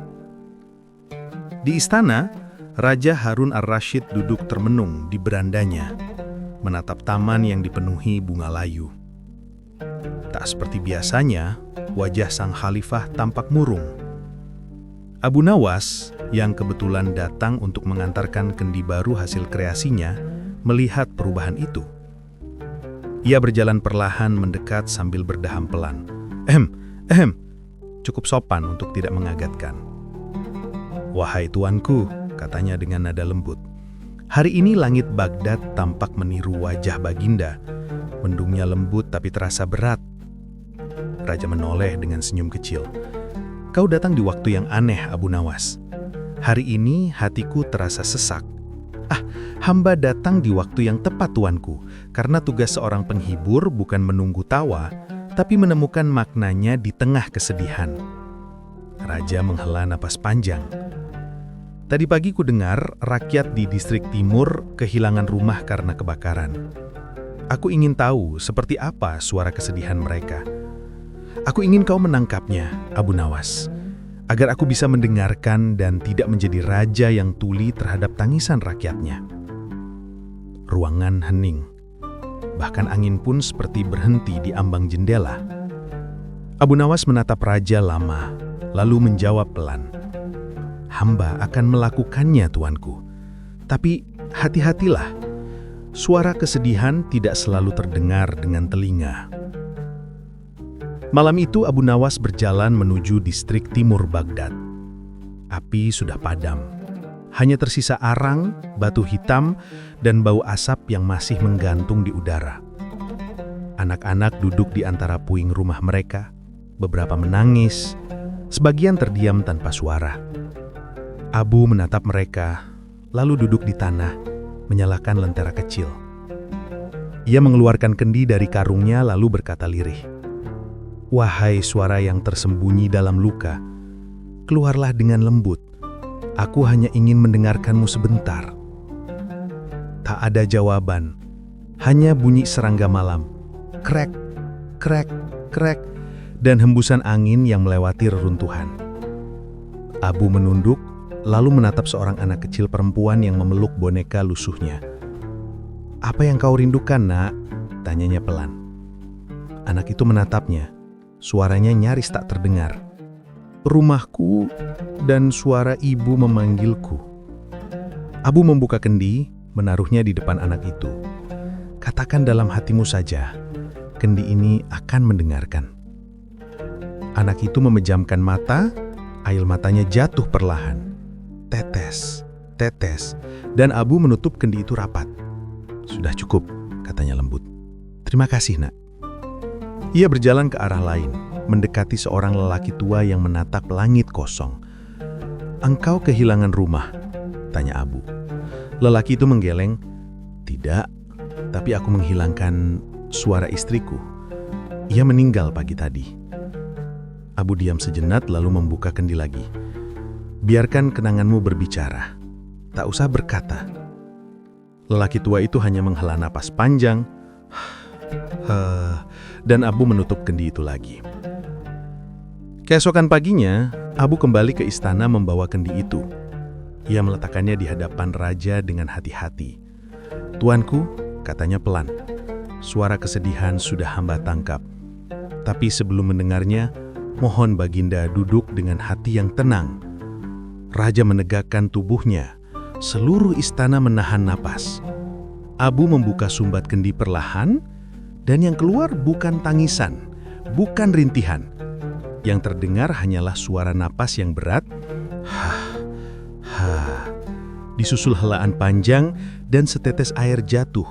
Di istana, Raja Harun ar-Rasyid duduk termenung di berandanya, menatap taman yang dipenuhi bunga layu. Tak seperti biasanya, wajah sang khalifah tampak murung. Abu Nawas, yang kebetulan datang untuk mengantarkan kendi baru hasil kreasinya, melihat perubahan itu. Ia berjalan perlahan mendekat sambil berdaham pelan. Ehem, cukup sopan untuk tidak mengagetkan. "Wahai tuanku," katanya dengan nada lembut. Hari ini langit Baghdad tampak meniru wajah Baginda. Mendungnya lembut tapi terasa berat. Raja menoleh dengan senyum kecil. "Kau datang di waktu yang aneh, Abu Nawas. Hari ini hatiku terasa sesak. Hamba datang di waktu yang tepat, tuanku, karena tugas seorang penghibur bukan menunggu tawa, tapi menemukan maknanya di tengah kesedihan." Raja menghela napas panjang. Tadi pagi ku dengar rakyat di distrik timur kehilangan rumah karena kebakaran. Aku ingin tahu seperti apa suara kesedihan mereka. Aku ingin kau menangkapnya, Abu Nawas, agar aku bisa mendengarkan dan tidak menjadi raja yang tuli terhadap tangisan rakyatnya. Ruangan hening. Bahkan angin pun seperti berhenti di ambang jendela. Abu Nawas menatap raja lama, lalu menjawab pelan. Hamba akan melakukannya, tuanku. Tapi hati-hatilah. Suara kesedihan tidak selalu terdengar dengan telinga. Malam itu Abu Nawas berjalan menuju distrik timur Baghdad. Api sudah padam. Hanya tersisa arang, batu hitam, dan bau asap yang masih menggantung di udara. Anak-anak duduk di antara puing rumah mereka. Beberapa menangis, sebagian terdiam tanpa suara. Abu menatap mereka, lalu duduk di tanah, menyalakan lentera kecil. Ia mengeluarkan kendi dari karungnya lalu berkata lirih, "Wahai suara yang tersembunyi dalam luka, keluarlah dengan lembut. Aku hanya ingin mendengarkanmu sebentar." Tak ada jawaban, hanya bunyi serangga malam. Krek, krek, krek, dan hembusan angin yang melewati reruntuhan. Abu menunduk, lalu menatap seorang anak kecil perempuan yang memeluk boneka lusuhnya. "Apa yang kau rindukan, nak?" tanyanya pelan. Anak itu menatapnya, suaranya nyaris tak terdengar. "Rumahku dan suara ibu memanggilku." Abu membuka kendi, menaruhnya di depan anak itu. "Katakan dalam hatimu saja, kendi ini akan mendengarkan." Anak itu memejamkan mata, air matanya jatuh perlahan. Tetes, tetes, dan Abu menutup kendi itu rapat. "Sudah cukup," katanya lembut. "Terima kasih, nak." Ia berjalan ke arah lain, mendekati seorang lelaki tua yang menatap langit kosong. "Engkau kehilangan rumah?" tanya Abu. Lelaki itu menggeleng, "Tidak, tapi aku menghilangkan suara istriku. Ia meninggal pagi tadi." Abu diam sejenak lalu membuka kendi lagi. "Biarkan kenanganmu berbicara. Tak usah berkata." Lelaki tua itu hanya menghela napas panjang, dan Abu menutup kendi itu lagi. Keesokan paginya, Abu kembali ke istana membawa kendi itu. Ia meletakkannya di hadapan raja dengan hati-hati. "Tuanku," katanya pelan, "suara kesedihan sudah hamba tangkap. Tapi sebelum mendengarnya, mohon Baginda duduk dengan hati yang tenang." Raja menegakkan tubuhnya. Seluruh istana menahan napas. Abu membuka sumbat kendi perlahan, dan yang keluar bukan tangisan, bukan rintihan. Yang terdengar hanyalah suara napas yang berat, disusul helaan panjang dan setetes air jatuh.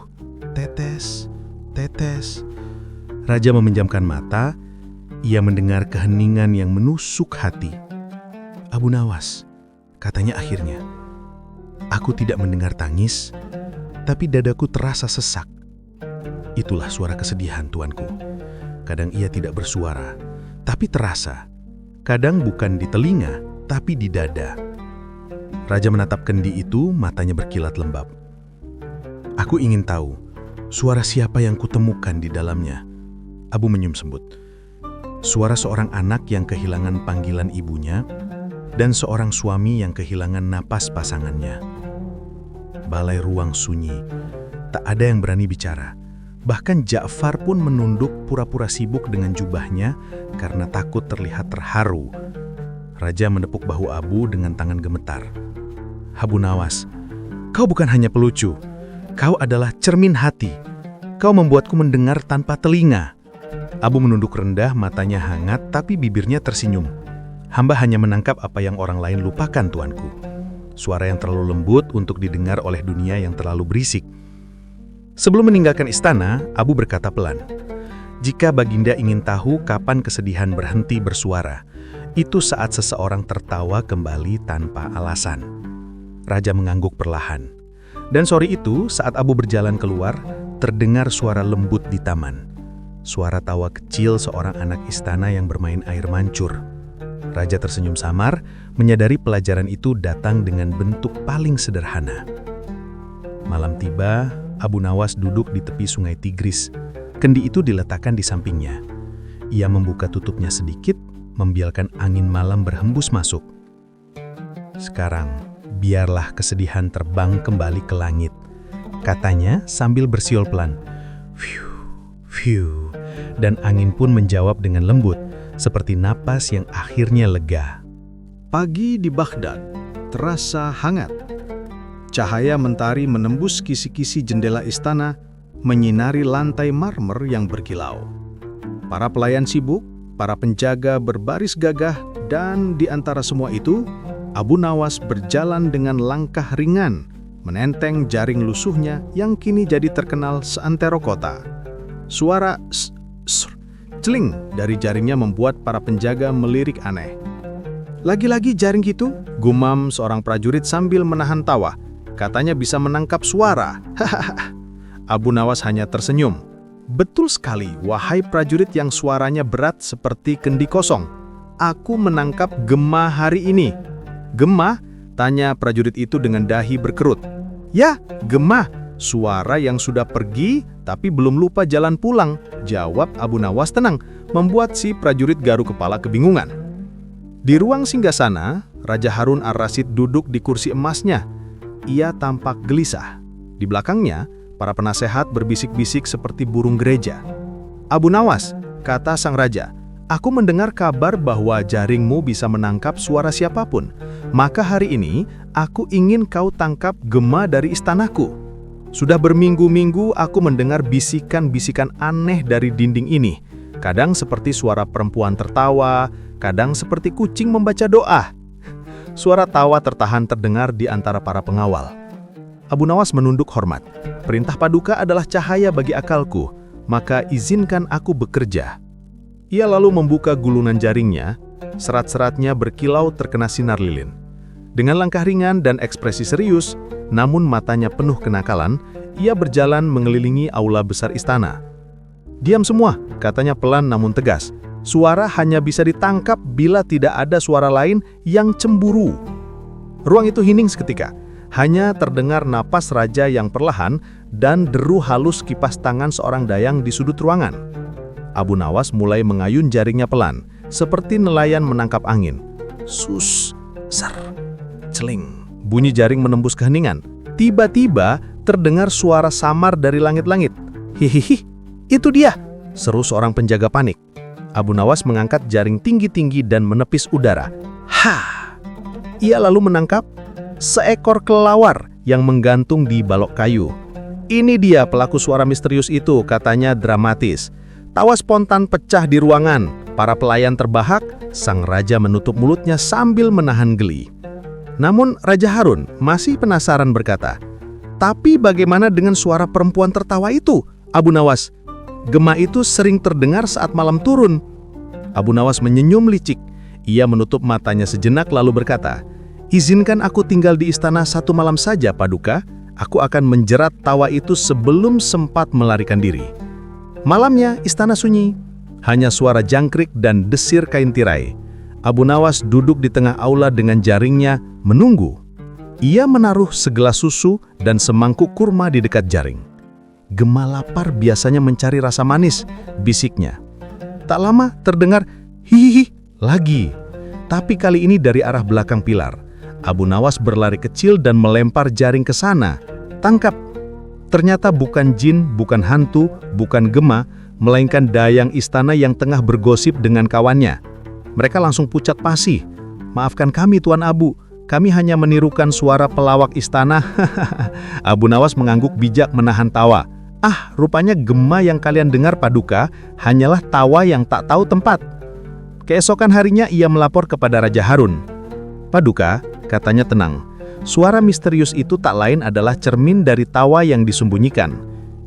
Tetes, tetes. Raja memejamkan mata. Ia mendengar keheningan yang menusuk hati. "Abu Nawas," katanya akhirnya, "aku tidak mendengar tangis, tapi dadaku terasa sesak." Itulah suara kesedihan, tuanku. Kadang ia tidak bersuara, tapi terasa. Kadang bukan di telinga, tapi di dada. Raja menatap kendi itu, matanya berkilat lembab. "Aku ingin tahu, suara siapa yang kutemukan di dalamnya?" Abu menyum sembut. Suara seorang anak yang kehilangan panggilan ibunya, dan seorang suami yang kehilangan napas pasangannya. Balai ruang sunyi, tak ada yang berani bicara. Bahkan Ja'far pun menunduk pura-pura sibuk dengan jubahnya karena takut terlihat terharu. Raja menepuk bahu Abu dengan tangan gemetar. "Abu Nawas, kau bukan hanya pelucu, kau adalah cermin hati. Kau membuatku mendengar tanpa telinga." Abu menunduk rendah, matanya hangat tapi bibirnya tersenyum. "Hamba hanya menangkap apa yang orang lain lupakan, tuanku. Suara yang terlalu lembut untuk didengar oleh dunia yang terlalu berisik." Sebelum meninggalkan istana, Abu berkata pelan, "Jika Baginda ingin tahu kapan kesedihan berhenti bersuara, itu saat seseorang tertawa kembali tanpa alasan." Raja mengangguk perlahan. Dan sore itu, saat Abu berjalan keluar, terdengar suara lembut di taman. Suara tawa kecil seorang anak istana yang bermain air mancur. Raja tersenyum samar, menyadari pelajaran itu datang dengan bentuk paling sederhana. Malam tiba, Abu Nawas duduk di tepi sungai Tigris. Kendi itu diletakkan di sampingnya. Ia membuka tutupnya sedikit, membiarkan angin malam berhembus masuk. Sekarang, biarlah kesedihan terbang kembali ke langit, katanya sambil bersiul pelan. Fiu, fiu, dan angin pun menjawab dengan lembut, seperti napas yang akhirnya lega. Pagi di Baghdad terasa hangat. Cahaya mentari menembus kisi-kisi jendela istana, menyinari lantai marmer yang berkilau. Para pelayan sibuk, para penjaga berbaris gagah, dan di antara semua itu, Abu Nawas berjalan dengan langkah ringan, menenteng jaring lusuhnya yang kini jadi terkenal seantero kota. Suara celing dari jaringnya membuat para penjaga melirik aneh. Lagi-lagi jaring gitu, gumam seorang prajurit sambil menahan tawa. Katanya bisa menangkap suara. Abu Nawas hanya tersenyum. Betul sekali, wahai prajurit yang suaranya berat seperti kendi kosong. Aku menangkap gema hari ini. Gema? Tanya prajurit itu dengan dahi berkerut. Ya, gema. Suara yang sudah pergi tapi belum lupa jalan pulang, jawab Abu Nawas tenang, membuat si prajurit garu kepala kebingungan. Di ruang singgasana, Raja Harun ar-Rasyid duduk di kursi emasnya. Ia tampak gelisah. Di belakangnya, para penasehat berbisik-bisik seperti burung gereja. Abu Nawas, kata sang raja, aku mendengar kabar bahwa jaringmu bisa menangkap suara siapapun. Maka hari ini, aku ingin kau tangkap gema dari istanaku. Sudah berminggu-minggu aku mendengar bisikan-bisikan aneh dari dinding ini. Kadang seperti suara perempuan tertawa, kadang seperti kucing membaca doa. Suara tawa tertahan terdengar di antara para pengawal. Abu Nawas menunduk hormat. Perintah Paduka adalah cahaya bagi akalku, maka izinkan aku bekerja. Ia lalu membuka gulungan jaringnya, serat-seratnya berkilau terkena sinar lilin. Dengan langkah ringan dan ekspresi serius, namun matanya penuh kenakalan, ia berjalan mengelilingi aula besar istana. Diam semua, katanya pelan namun tegas. Suara hanya bisa ditangkap bila tidak ada suara lain yang cemburu. Ruang itu hening seketika. Hanya terdengar napas raja yang perlahan dan deru halus kipas tangan seorang dayang di sudut ruangan. Abu Nawas mulai mengayun jaringnya pelan, seperti nelayan menangkap angin. Sus, ser, celing. Bunyi jaring menembus keheningan. Tiba-tiba terdengar suara samar dari langit-langit. Hihihi, itu dia, seru seorang penjaga panik. Abu Nawas mengangkat jaring tinggi-tinggi dan menepis udara. Hah! Ia lalu menangkap seekor kelelawar yang menggantung di balok kayu. Ini dia pelaku suara misterius itu, katanya dramatis. Tawa spontan pecah di ruangan. Para pelayan terbahak, sang raja menutup mulutnya sambil menahan geli. Namun Raja Harun masih penasaran berkata, tapi bagaimana dengan suara perempuan tertawa itu, Abu Nawas? Gema itu sering terdengar saat malam turun. Abu Nawas menyenyum licik. Ia menutup matanya sejenak lalu berkata, izinkan aku tinggal di istana 1 malam saja, Paduka. Aku akan menjerat tawa itu sebelum sempat melarikan diri. Malamnya istana sunyi. Hanya suara jangkrik dan desir kain tirai. Abu Nawas duduk di tengah aula dengan jaringnya, menunggu. Ia menaruh segelas susu dan semangkuk kurma di dekat jaring. Gema lapar biasanya mencari rasa manis, bisiknya. Tak lama terdengar hihihi lagi. Tapi kali ini dari arah belakang pilar. Abu Nawas berlari kecil dan melempar jaring ke sana. Tangkap! Ternyata bukan jin, bukan hantu, bukan gema, melainkan dayang istana yang tengah bergosip dengan kawannya. Mereka langsung pucat pasi. Maafkan kami Tuan Abu, kami hanya menirukan suara pelawak istana. Abu Nawas mengangguk bijak menahan tawa. Ah, rupanya gema yang kalian dengar Paduka hanyalah tawa yang tak tahu tempat. Keesokan harinya ia melapor kepada Raja Harun. Paduka, katanya tenang, suara misterius itu tak lain adalah cermin dari tawa yang disembunyikan.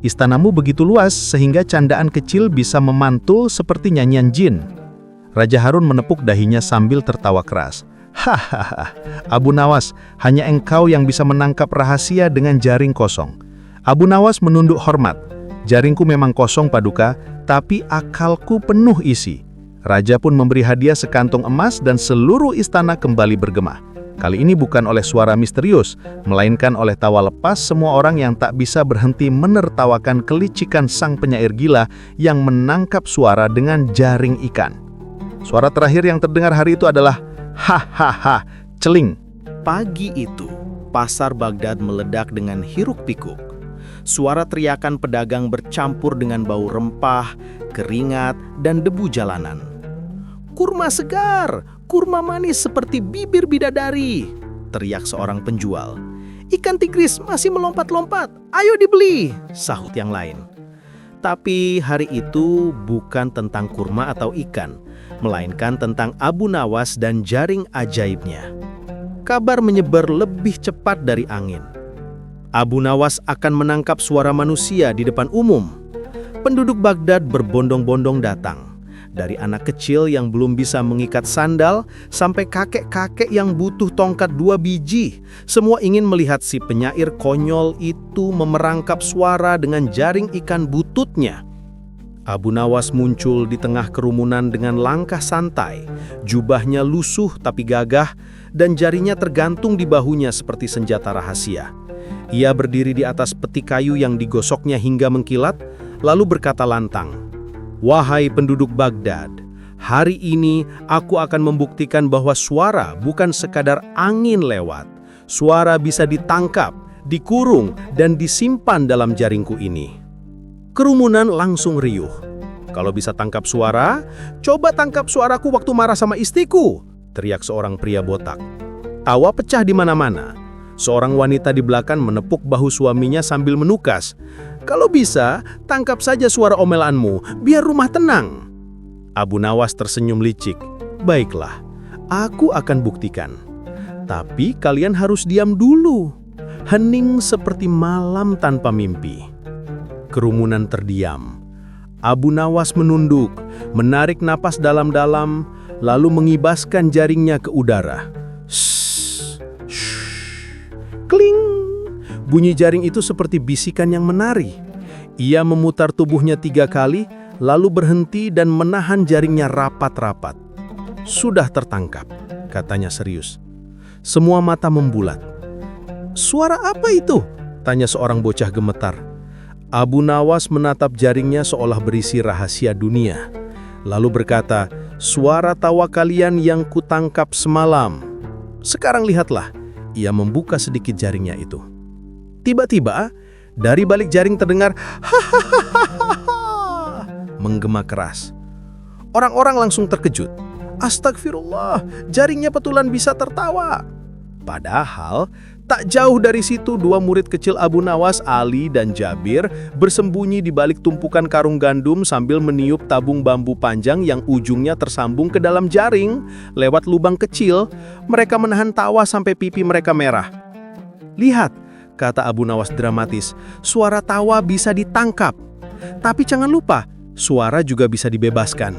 Istanamu begitu luas sehingga candaan kecil bisa memantul seperti nyanyian jin. Raja Harun menepuk dahinya sambil tertawa keras. Hahaha, Abu Nawas, hanya engkau yang bisa menangkap rahasia dengan jaring kosong. Abu Nawas menunduk hormat. Jaringku memang kosong Paduka, tapi akalku penuh isi. Raja pun memberi hadiah sekantung emas dan seluruh istana kembali bergema. Kali ini bukan oleh suara misterius, melainkan oleh tawa lepas semua orang yang tak bisa berhenti menertawakan kelicikan sang penyair gila yang menangkap suara dengan jaring ikan. Suara terakhir yang terdengar hari itu adalah hahaha, celing. Pagi itu, pasar Baghdad meledak dengan hiruk-pikuk. Suara teriakan pedagang bercampur dengan bau rempah, keringat, dan debu jalanan. "Kurma segar, kurma manis seperti bibir bidadari," teriak seorang penjual. "Ikan tigris masih melompat-lompat, ayo dibeli," sahut yang lain. Tapi hari itu bukan tentang kurma atau ikan, melainkan tentang Abu Nawas dan jaring ajaibnya. Kabar menyebar lebih cepat dari angin. Abu Nawas akan menangkap suara manusia di depan umum. Penduduk Baghdad berbondong-bondong datang. Dari anak kecil yang belum bisa mengikat sandal sampai kakek-kakek yang butuh tongkat 2 biji. Semua ingin melihat si penyair konyol itu memerangkap suara dengan jaring ikan bututnya. Abu Nawas muncul di tengah kerumunan dengan langkah santai. Jubahnya lusuh tapi gagah dan jarinya tergantung di bahunya seperti senjata rahasia. Ia berdiri di atas peti kayu yang digosoknya hingga mengkilat, lalu berkata lantang, "Wahai penduduk Baghdad, hari ini aku akan membuktikan bahwa suara bukan sekadar angin lewat. Suara bisa ditangkap, dikurung, dan disimpan dalam jaringku ini." Kerumunan langsung riuh. "Kalau bisa tangkap suara, coba tangkap suaraku waktu marah sama istriku," teriak seorang pria botak. Tawa pecah di mana-mana. Seorang wanita di belakang menepuk bahu suaminya sambil menukas, "Kalau bisa, tangkap saja suara omelanmu, biar rumah tenang." Abu Nawas tersenyum licik. "Baiklah, aku akan buktikan. Tapi kalian harus diam dulu." Hening seperti malam tanpa mimpi. Kerumunan terdiam. Abu Nawas menunduk, menarik napas dalam-dalam, lalu mengibaskan jaringnya ke udara. Kling! Bunyi jaring itu seperti bisikan yang menari. Ia memutar tubuhnya 3 kali, lalu berhenti dan menahan jaringnya rapat-rapat. "Sudah tertangkap," katanya serius. Semua mata membulat. "Suara apa itu?" tanya seorang bocah gemetar. Abu Nawas menatap jaringnya seolah berisi rahasia dunia. Lalu berkata, "Suara tawa kalian yang kutangkap semalam. Sekarang lihatlah." Ia membuka sedikit jaringnya itu. Tiba-tiba, dari balik jaring terdengar hahaha menggema keras. Orang-orang langsung terkejut. "Astagfirullah, jaringnya betulan bisa tertawa." Padahal, tak jauh dari situ 2 murid kecil Abu Nawas, Ali dan Jabir, bersembunyi di balik tumpukan karung gandum sambil meniup tabung bambu panjang yang ujungnya tersambung ke dalam jaring. Lewat lubang kecil, mereka menahan tawa sampai pipi mereka merah. "Lihat," kata Abu Nawas dramatis, "suara tawa bisa ditangkap. Tapi jangan lupa, suara juga bisa dibebaskan."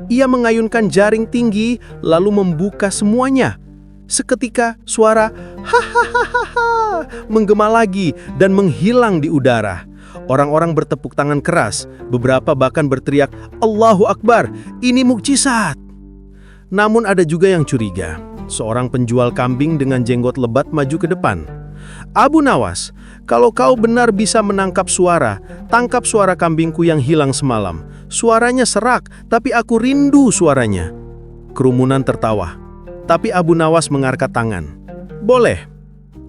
Ia mengayunkan jaring tinggi, lalu membuka semuanya. Seketika suara hahaha menggema lagi dan menghilang di udara. Orang-orang bertepuk tangan keras, beberapa bahkan berteriak, "Allahu Akbar, ini mukjizat." Namun ada juga yang curiga. Seorang penjual kambing dengan jenggot lebat maju ke depan. "Abu Nawas, kalau kau benar bisa menangkap suara, tangkap suara kambingku yang hilang semalam. Suaranya serak, tapi aku rindu suaranya." Kerumunan tertawa. Tapi Abu Nawas mengangkat tangan. "Boleh,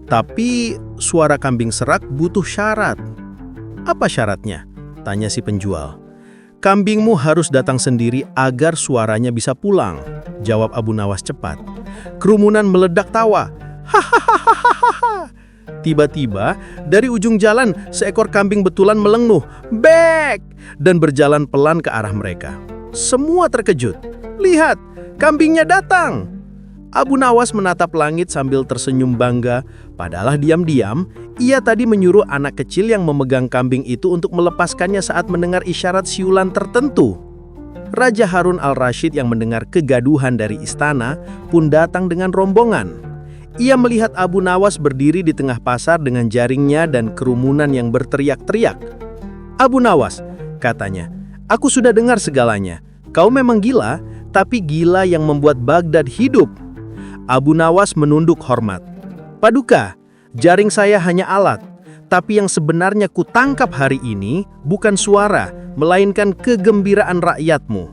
tapi suara kambing serak butuh syarat." "Apa syaratnya?" tanya si penjual. "Kambingmu harus datang sendiri agar suaranya bisa pulang," jawab Abu Nawas cepat. Kerumunan meledak tawa. Hahaha. Tiba-tiba, dari ujung jalan, seekor kambing betulan melenguh, "Bek!" dan berjalan pelan ke arah mereka. Semua terkejut. "Lihat, kambingnya datang!" Abu Nawas menatap langit sambil tersenyum bangga. Padahal diam-diam, ia tadi menyuruh anak kecil yang memegang kambing itu untuk melepaskannya saat mendengar isyarat siulan tertentu. Raja Harun al-Rashid yang mendengar kegaduhan dari istana pun datang dengan rombongan. Ia melihat Abu Nawas berdiri di tengah pasar dengan jaringnya dan kerumunan yang berteriak-teriak. "Abu Nawas," katanya, "aku sudah dengar segalanya. Kau memang gila, tapi gila yang membuat Baghdad hidup. Abu Nawas menunduk hormat. Paduka, jaring saya hanya alat, tapi yang sebenarnya kutangkap hari ini bukan suara, melainkan kegembiraan rakyatmu.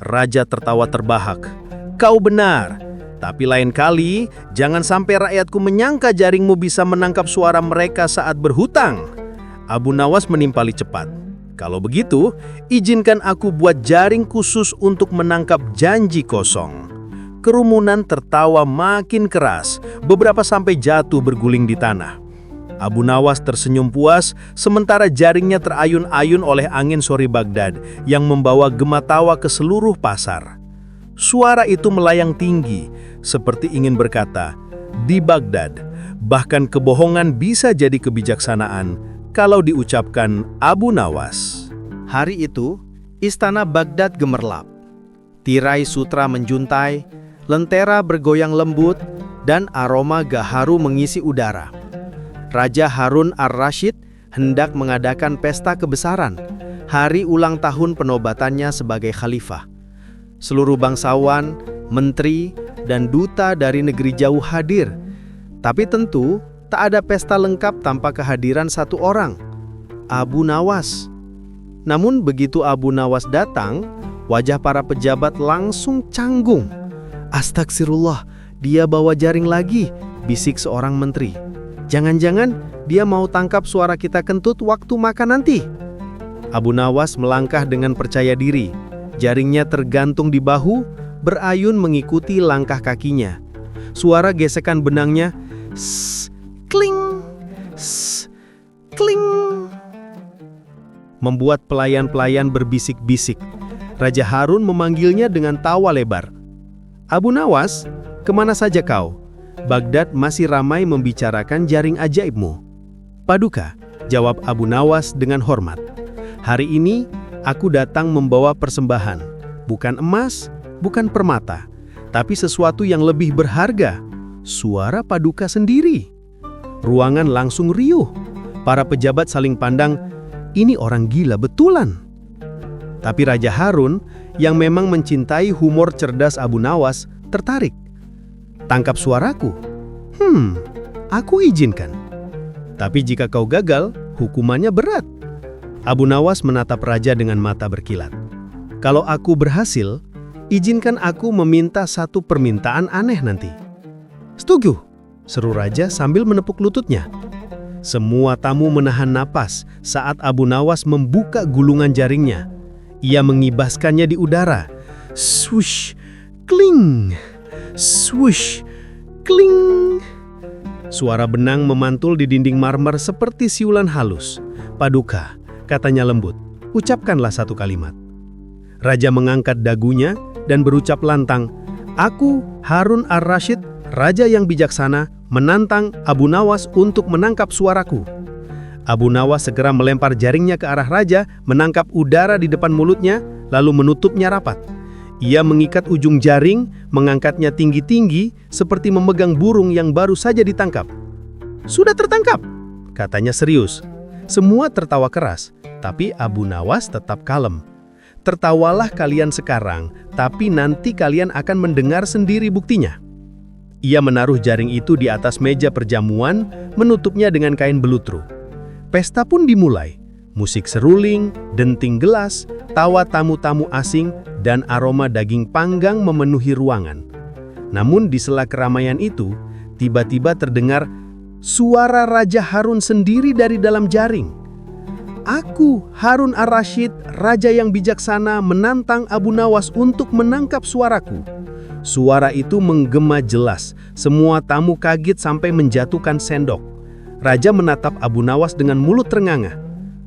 Raja tertawa terbahak. Kau benar, tapi lain kali jangan sampai rakyatku menyangka jaringmu bisa menangkap suara mereka saat berhutang. Abu Nawas menimpali cepat. Kalau begitu, izinkan aku buat jaring khusus untuk menangkap janji kosong. Kerumunan tertawa makin keras, beberapa sampai jatuh berguling di tanah. Abu Nawas tersenyum puas, sementara jaringnya terayun-ayun oleh angin sore Baghdad yang membawa gema tawa ke seluruh pasar. Suara itu melayang tinggi, seperti ingin berkata, di Baghdad, bahkan kebohongan bisa jadi kebijaksanaan kalau diucapkan Abu Nawas. Hari itu, istana Baghdad gemerlap. Tirai sutra menjuntai, lentera bergoyang lembut, dan aroma gaharu mengisi udara. Raja Harun ar-Rasyid hendak mengadakan pesta kebesaran, hari ulang tahun penobatannya sebagai khalifah. Seluruh bangsawan, menteri, dan duta dari negeri jauh hadir. Tapi tentu, tak ada pesta lengkap tanpa kehadiran satu orang, Abu Nawas. Namun begitu Abu Nawas datang, wajah para pejabat langsung canggung. Astagfirullah, dia bawa jaring lagi, bisik seorang menteri. Jangan-jangan dia mau tangkap suara kita kentut waktu makan nanti. Abu Nawas melangkah dengan percaya diri. Jaringnya tergantung di bahu, berayun mengikuti langkah kakinya. Suara gesekan benangnya, kling, kling, membuat pelayan-pelayan berbisik-bisik. Raja Harun memanggilnya dengan tawa lebar. Abu Nawas, kemana saja kau? Baghdad masih ramai membicarakan jaring ajaibmu. Paduka, jawab Abu Nawas dengan hormat. Hari ini, aku datang membawa persembahan. Bukan emas, bukan permata, tapi sesuatu yang lebih berharga. Suara Paduka sendiri. Ruangan langsung riuh. Para pejabat saling pandang, ini orang gila betulan. Tapi Raja Harun, yang memang mencintai humor cerdas Abu Nawas, tertarik. Tangkap suaraku. Aku izinkan. Tapi jika kau gagal, hukumannya berat. Abu Nawas menatap Raja dengan mata berkilat. Kalau aku berhasil, izinkan aku meminta satu permintaan aneh nanti. Setuju, seru Raja sambil menepuk lututnya. Semua tamu menahan napas saat Abu Nawas membuka gulungan jaringnya. Ia mengibaskannya di udara. Swoosh, kling, swoosh, kling. Suara benang memantul di dinding marmer seperti siulan halus. Paduka, katanya lembut, ucapkanlah satu kalimat. Raja mengangkat dagunya dan berucap lantang, aku Harun ar-Rasyid, Raja yang bijaksana, menantang Abu Nawas untuk menangkap suaraku. Abu Nawas segera melempar jaringnya ke arah Raja, menangkap udara di depan mulutnya, lalu menutupnya rapat. Ia mengikat ujung jaring, mengangkatnya tinggi-tinggi, seperti memegang burung yang baru saja ditangkap. Sudah tertangkap, katanya serius. Semua tertawa keras, tapi Abu Nawas tetap kalem. Tertawalah kalian sekarang, tapi nanti kalian akan mendengar sendiri buktinya. Ia menaruh jaring itu di atas meja perjamuan, menutupnya dengan kain belutru. Pesta pun dimulai. Musik seruling, denting gelas, tawa tamu-tamu asing, dan aroma daging panggang memenuhi ruangan. Namun di sela keramaian itu, tiba-tiba terdengar suara Raja Harun sendiri dari dalam jaring. Aku, Harun ar-Rasyid, Raja yang bijaksana, menantang Abu Nawas untuk menangkap suaraku. Suara itu menggema jelas, semua tamu kaget sampai menjatuhkan sendok. Raja menatap Abu Nawas dengan mulut ternganga.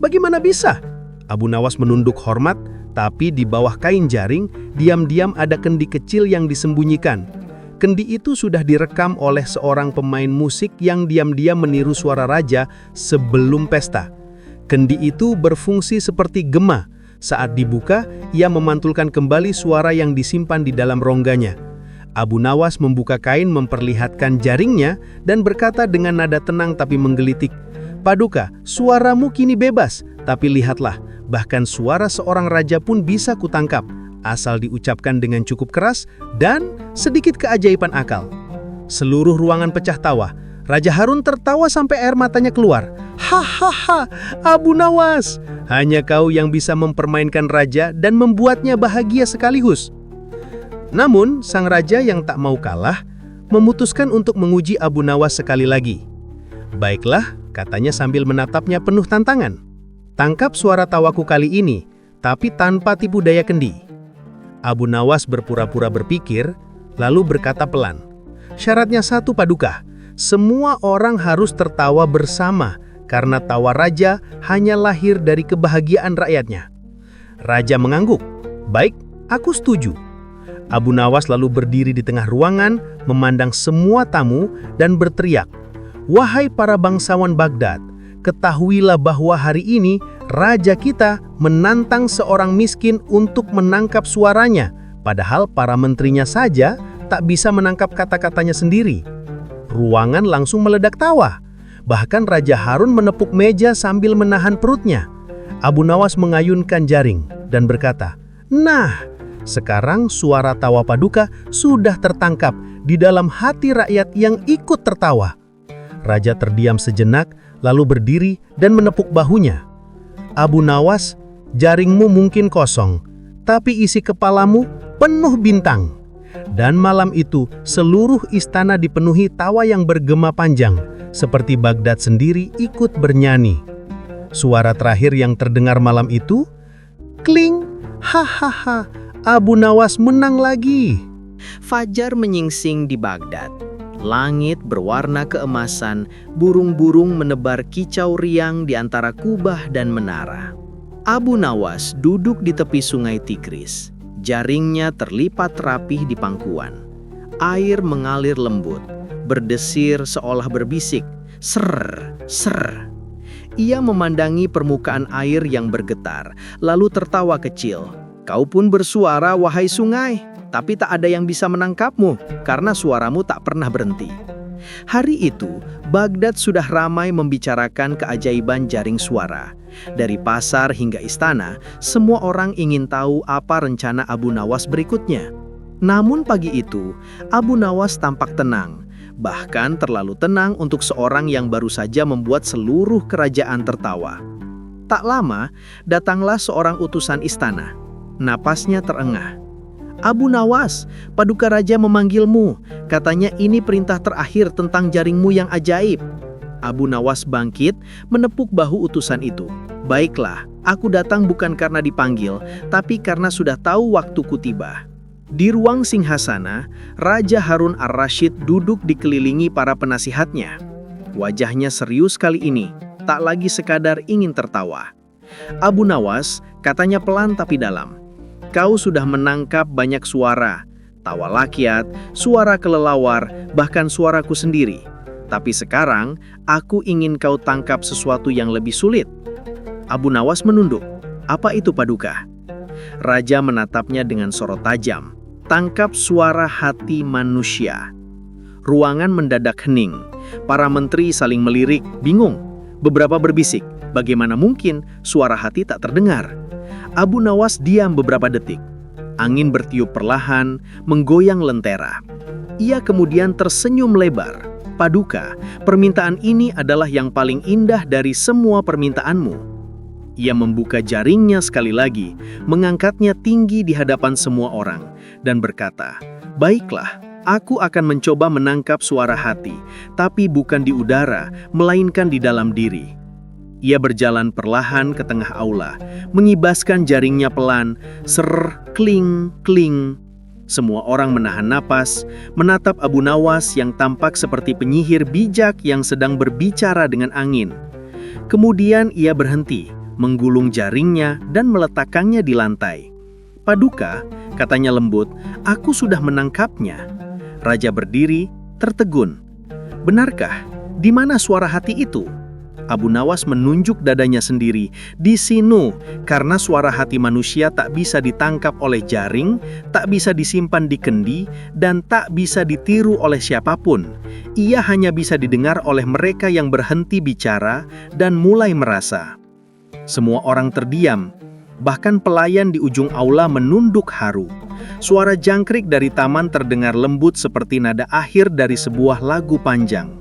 Bagaimana bisa? Abu Nawas menunduk hormat, tapi di bawah kain jaring, diam-diam ada kendi kecil yang disembunyikan. Kendi itu sudah direkam oleh seorang pemain musik yang diam-diam meniru suara Raja sebelum pesta. Kendi itu berfungsi seperti gema. Saat dibuka, ia memantulkan kembali suara yang disimpan di dalam rongganya. Abu Nawas membuka kain memperlihatkan jaringnya dan berkata dengan nada tenang tapi menggelitik, Paduka, suaramu kini bebas, tapi lihatlah, bahkan suara seorang raja pun bisa kutangkap. asal diucapkan dengan cukup keras dan sedikit keajaiban akal. Seluruh ruangan pecah tawa. Raja Harun tertawa sampai air matanya keluar. Hahaha, Abu Nawas, hanya kau yang bisa mempermainkan raja dan membuatnya bahagia sekaligus. Namun, sang raja yang tak mau kalah, memutuskan untuk menguji Abu Nawas sekali lagi. Baiklah, katanya sambil menatapnya penuh tantangan. Tangkap suara tawaku kali ini, tapi tanpa tipu daya kendi. Abu Nawas berpura-pura berpikir, lalu berkata pelan. Syaratnya satu, Paduka. Semua orang harus tertawa bersama karena tawa raja hanya lahir dari kebahagiaan rakyatnya. Raja mengangguk. Baik, aku setuju. Abu Nawas lalu berdiri di tengah ruangan, memandang semua tamu dan berteriak, "Wahai para bangsawan Baghdad, ketahuilah bahwa hari ini raja kita menantang seorang miskin untuk menangkap suaranya, padahal para menterinya saja tak bisa menangkap kata-katanya sendiri." Ruangan langsung meledak tawa. Bahkan Raja Harun menepuk meja sambil menahan perutnya. Abu Nawas mengayunkan jaring dan berkata, "Nah, sekarang suara tawa Paduka sudah tertangkap di dalam hati rakyat yang ikut tertawa." Raja terdiam sejenak, lalu berdiri dan menepuk bahunya. "Abu Nawas, jaringmu mungkin kosong, tapi isi kepalamu penuh bintang." Dan malam itu, seluruh istana dipenuhi tawa yang bergema panjang, seperti Baghdad sendiri ikut bernyanyi. Suara terakhir yang terdengar malam itu, kling, hahaha, Abu Nawas menang lagi. Fajar menyingsing di Baghdad. Langit berwarna keemasan, burung-burung menebar kicau riang di antara kubah dan menara. Abu Nawas duduk di tepi sungai Tigris. Jaringnya terlipat rapih di pangkuan. Air mengalir lembut, berdesir seolah berbisik, ser, ser. Ia memandangi permukaan air yang bergetar, lalu tertawa kecil. "Kau pun bersuara, wahai sungai, tapi tak ada yang bisa menangkapmu, karena suaramu tak pernah berhenti." Hari itu, Baghdad sudah ramai membicarakan keajaiban jaring suara. Dari pasar hingga istana, semua orang ingin tahu apa rencana Abu Nawas berikutnya. Namun pagi itu, Abu Nawas tampak tenang, bahkan terlalu tenang untuk seorang yang baru saja membuat seluruh kerajaan tertawa. Tak lama, datanglah seorang utusan istana. Napasnya terengah. "Abu Nawas, Paduka Raja memanggilmu. Katanya ini perintah terakhir tentang jaringmu yang ajaib." Abu Nawas bangkit, menepuk bahu utusan itu. "Baiklah, aku datang bukan karena dipanggil, tapi karena sudah tahu waktuku tiba." Di ruang singgasana, Raja Harun ar-Rasyid duduk dikelilingi para penasihatnya. Wajahnya serius kali ini, tak lagi sekadar ingin tertawa. Abu Nawas katanya pelan tapi dalam, "Kau sudah menangkap banyak suara, tawa rakyat, suara kelelawar, bahkan suaraku sendiri. Tapi sekarang, aku ingin kau tangkap sesuatu yang lebih sulit." Abu Nawas menunduk. "Apa itu, Paduka?" Raja menatapnya dengan sorot tajam. "Tangkap suara hati manusia." Ruangan mendadak hening. Para menteri saling melirik, bingung. Beberapa berbisik, bagaimana mungkin suara hati tak terdengar? Abu Nawas diam beberapa detik. Angin bertiup perlahan, menggoyang lentera. Ia kemudian tersenyum lebar. "Paduka, permintaan ini adalah yang paling indah dari semua permintaanmu." Ia membuka jaringnya sekali lagi, mengangkatnya tinggi di hadapan semua orang, dan berkata, "Baiklah, aku akan mencoba menangkap suara hati, tapi bukan di udara, melainkan di dalam diri." Ia berjalan perlahan ke tengah aula, mengibaskan jaringnya pelan, ser, kling, kling. Semua orang menahan napas, menatap Abu Nawas yang tampak seperti penyihir bijak yang sedang berbicara dengan angin. Kemudian ia berhenti, menggulung jaringnya dan meletakkannya di lantai. "Paduka," katanya lembut, "aku sudah menangkapnya." Raja berdiri, tertegun. "Benarkah? Di mana suara hati itu?" Abu Nawas menunjuk dadanya sendiri. "Di sini, karena suara hati manusia tak bisa ditangkap oleh jaring, tak bisa disimpan di kendi, dan tak bisa ditiru oleh siapapun. Ia hanya bisa didengar oleh mereka yang berhenti bicara dan mulai merasa." Semua orang terdiam. Bahkan pelayan di ujung aula menunduk haru. Suara jangkrik dari taman terdengar lembut seperti nada akhir dari sebuah lagu panjang.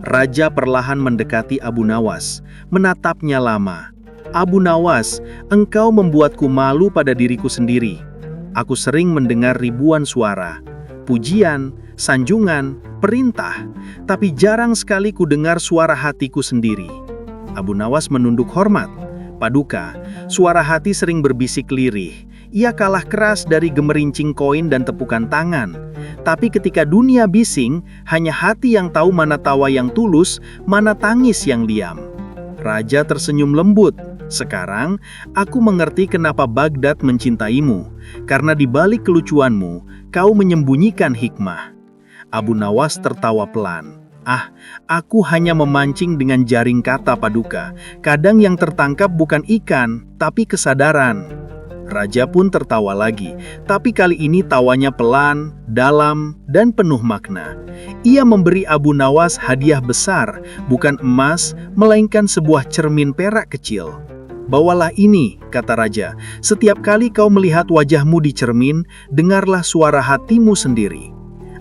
Raja perlahan mendekati Abu Nawas, menatapnya lama. "Abu Nawas, engkau membuatku malu pada diriku sendiri. Aku sering mendengar ribuan suara, pujian, sanjungan, perintah, tapi jarang sekali ku dengar suara hatiku sendiri." Abu Nawas menunduk hormat. "Paduka, suara hati sering berbisik lirih. Ia kalah keras dari gemerincing koin dan tepukan tangan. Tapi ketika dunia bising, hanya hati yang tahu mana tawa yang tulus, mana tangis yang diam." Raja tersenyum lembut. "Sekarang, aku mengerti kenapa Baghdad mencintaimu. Karena di balik kelucuanmu, kau menyembunyikan hikmah." Abu Nawas tertawa pelan. "Ah, aku hanya memancing dengan jaring kata, Paduka. Kadang yang tertangkap bukan ikan, tapi kesadaran." Raja pun tertawa lagi, tapi kali ini tawanya pelan, dalam, dan penuh makna. Ia memberi Abu Nawas hadiah besar, bukan emas, melainkan sebuah cermin perak kecil. "Bawalah ini," kata Raja. "Setiap kali kau melihat wajahmu di cermin, dengarlah suara hatimu sendiri."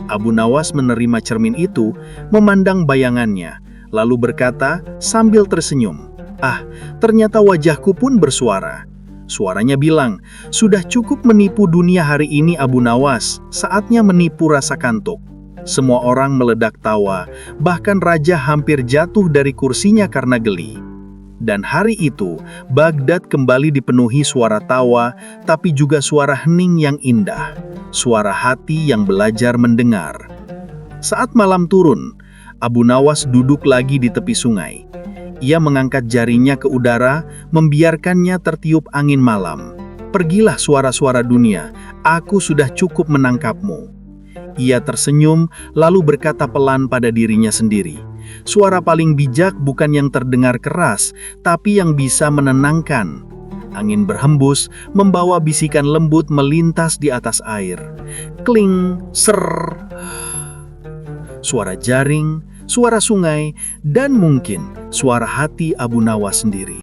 Abu Nawas menerima cermin itu, memandang bayangannya, lalu berkata sambil tersenyum, "Ah, ternyata wajahku pun bersuara." Suaranya bilang, "Sudah cukup menipu dunia hari ini, Abu Nawas, saatnya menipu rasa kantuk." Semua orang meledak tawa, bahkan Raja hampir jatuh dari kursinya karena geli. Dan hari itu, Baghdad kembali dipenuhi suara tawa, tapi juga suara hening yang indah. Suara hati yang belajar mendengar. Saat malam turun, Abu Nawas duduk lagi di tepi sungai. Ia mengangkat jarinya ke udara, membiarkannya tertiup angin malam. "Pergilah suara-suara dunia, aku sudah cukup menangkapmu." Ia tersenyum, lalu berkata pelan pada dirinya sendiri, "Suara paling bijak bukan yang terdengar keras, tapi yang bisa menenangkan." Angin berhembus, membawa bisikan lembut melintas di atas air. Kling, ser. Suara jaring, suara sungai, dan mungkin suara hati Abu Nawas sendiri.